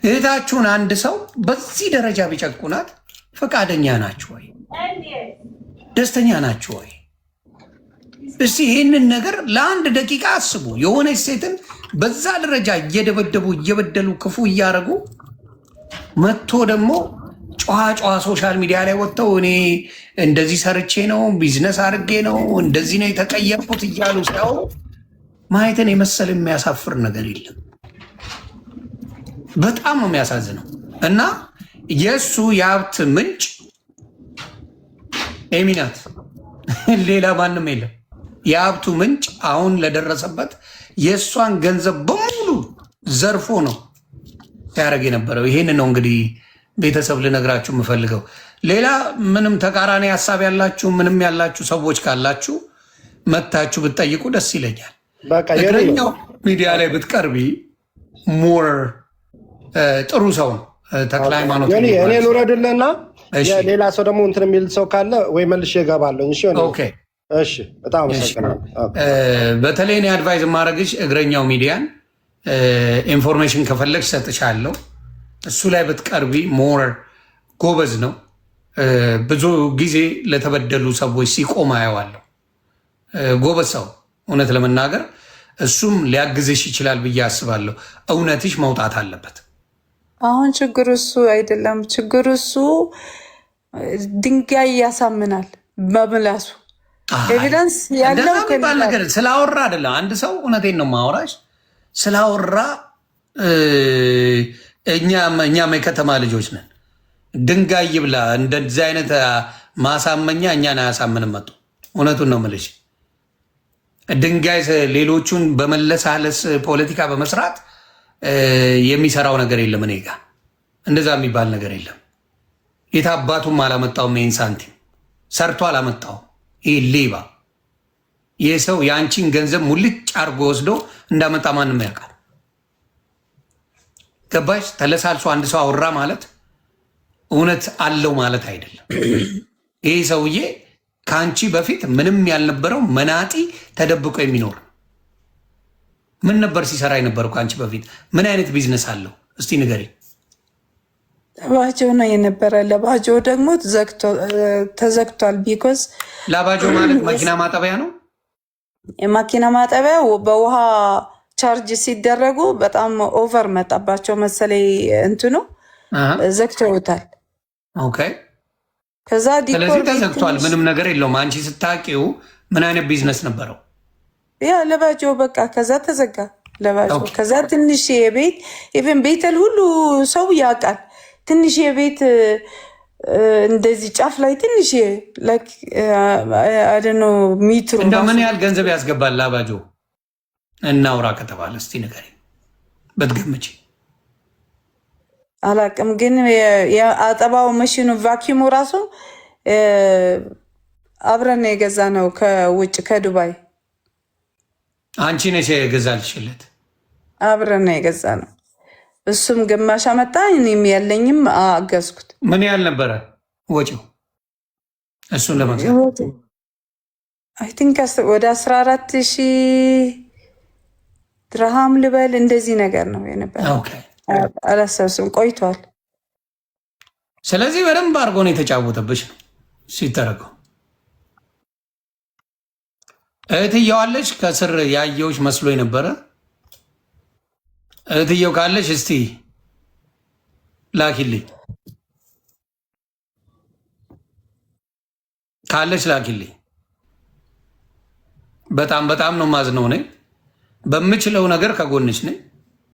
እህታችሁን አንድ ሰው በዚህ ደረጃ ቢጨቁናት ፈቃደኛ ናችሁ ወይ? ደስተኛ ናችሁ ወይ? እስቲ ይህንን ነገር ለአንድ ደቂቃ አስቡ። የሆነች ሴትን በዛ ደረጃ እየደበደቡ እየበደሉ ክፉ እያደረጉ መጥቶ ደግሞ ጨዋ ሶሻል ሚዲያ ላይ ወጥተው እኔ እንደዚህ ሰርቼ ነው ቢዝነስ አድርጌ ነው እንደዚህ ነው የተቀየርኩት እያሉ ሲያወሩ ማየትን የመሰል የሚያሳፍር ነገር የለም። በጣም ነው የሚያሳዝነው። እና የእሱ የሀብት ምንጭ ኤሚናት ሌላ ማንም የለም። የሀብቱ ምንጭ አሁን ለደረሰበት የእሷን ገንዘብ በሙሉ ዘርፎ ነው ሲያደርግ የነበረው። ይሄን ነው እንግዲህ ቤተሰብ ልነግራችሁ የምፈልገው። ሌላ ምንም ተቃራኒ ሀሳብ ያላችሁ ምንም ያላችሁ ሰዎች ካላችሁ መታችሁ ብትጠይቁ ደስ ይለኛል። እግረኛው ሚዲያ ላይ ብትቀርቢ ሞር ጥሩ ሰው ነው። ተክለ ሃይማኖት እኔ ልውረድልህና ሌላ ሰው ደግሞ እንትን የሚል ሰው ካለ ወይ መልሼ እገባለሁ። እሺ፣ በጣም አመሰግናለሁ። በተለይ እኔ አድቫይዝ ማድረግሽ እግረኛው ሚዲያን ኢንፎርሜሽን ከፈለግሽ ሰጥሻለሁ። እሱ ላይ ብትቀርቢ ሞር ጎበዝ ነው። ብዙ ጊዜ ለተበደሉ ሰዎች ሲቆም አየዋለሁ። ጎበዝ ሰው እውነት ለመናገር እሱም ሊያግዝሽ ይችላል ብዬ አስባለሁ። እውነትሽ መውጣት አለበት። አሁን ችግሩ እሱ አይደለም። ችግሩ እሱ ድንጋይ ያሳምናል በምላሱ ኤቪደንስ ያለው ነገር ስላወራ አይደለም። አንድ ሰው እውነቴን ነው ማወራሽ ስላወራ እኛም የከተማ ልጆች ነን። ድንጋይ ይብላ እንደዚህ አይነት ማሳመኛ እኛን አያሳምንም። መጡ እውነቱን ነው የምልሽ። ድንጋይ ሌሎቹን በመለሳለስ ፖለቲካ በመስራት የሚሰራው ነገር የለም። እኔ ጋ እንደዛ የሚባል ነገር የለም። የታባቱም አላመጣውም። ይህን ሳንቲም ሰርቶ አላመጣውም። ይህ ሌባ ይህ ሰው የአንቺን ገንዘብ ሙልጭ አርጎ ወስዶ እንዳመጣ ማንም ያውቃል። ገባሽ? ተለሳልሶ አንድ ሰው አወራ ማለት እውነት አለው ማለት አይደለም። ይህ ሰውዬ ከአንቺ በፊት ምንም ያልነበረው መናጢ ተደብቆ የሚኖር ምን ነበር ሲሰራ የነበረው? ከአንቺ በፊት ምን አይነት ቢዝነስ አለው? እስቲ ንገሪ። ለባጆ ነው የነበረ። ለባጆ ደግሞ ተዘግቷል። ቢኮዝ ለባጆ ማለት መኪና ማጠቢያ ነው። የማኪና ማጠቢያ በውሃ ቻርጅ ሲደረጉ በጣም ኦቨር መጣባቸው መሰለኝ እንትኑ ዘግተውታል። ኦኬ። ከዛ ስለዚህ ተዘግቷል። ምንም ነገር የለውም። አንቺ ስታቂው ምን አይነት ቢዝነስ ነበረው? ያ ለባጆ በቃ ከዛ ተዘጋ ለባጆ። ከዛ ትንሽ የቤት ኢቨን ቤተል ሁሉ ሰው ያውቃል። ትንሽ የቤት እንደዚህ ጫፍ ላይ ትንሽ አደኖ ሚትሩ እንደው ምን ያህል ገንዘብ ያስገባል ለባጆ? እናውራ ከተባለ እስቲ ንገሪ በትገምጪ። አላቅም ግን የአጠባው መሽኑ ቫኪሙ ራሱ አብረን የገዛ ነው ከውጭ ከዱባይ። አንቺ ነሽ የገዛልሽለት? አብረን የገዛ ነው። እሱም ግማሽ አመጣ፣ እኔም ያለኝም አገዝኩት። ምን ያህል ነበረ ወጪው እሱን ለመግዛት? አይ ቲንክ ወደ 14,000 ድርሃም ልበል እንደዚህ ነገር ነው የነበረ። አላሰብስም ቆይቷል። ስለዚህ በደንብ አድርጎ ነው የተጫወተብሽ ነው ሲተረገው። እህትየው አለሽ? ከስር ያየውሽ መስሎ የነበረ እህትየው ካለሽ እስቲ ላኪልኝ፣ ካለሽ ላኪልኝ። በጣም ነው ማዝነው ነኝ። በምችለው ነገር ከጎንሽ ነኝ።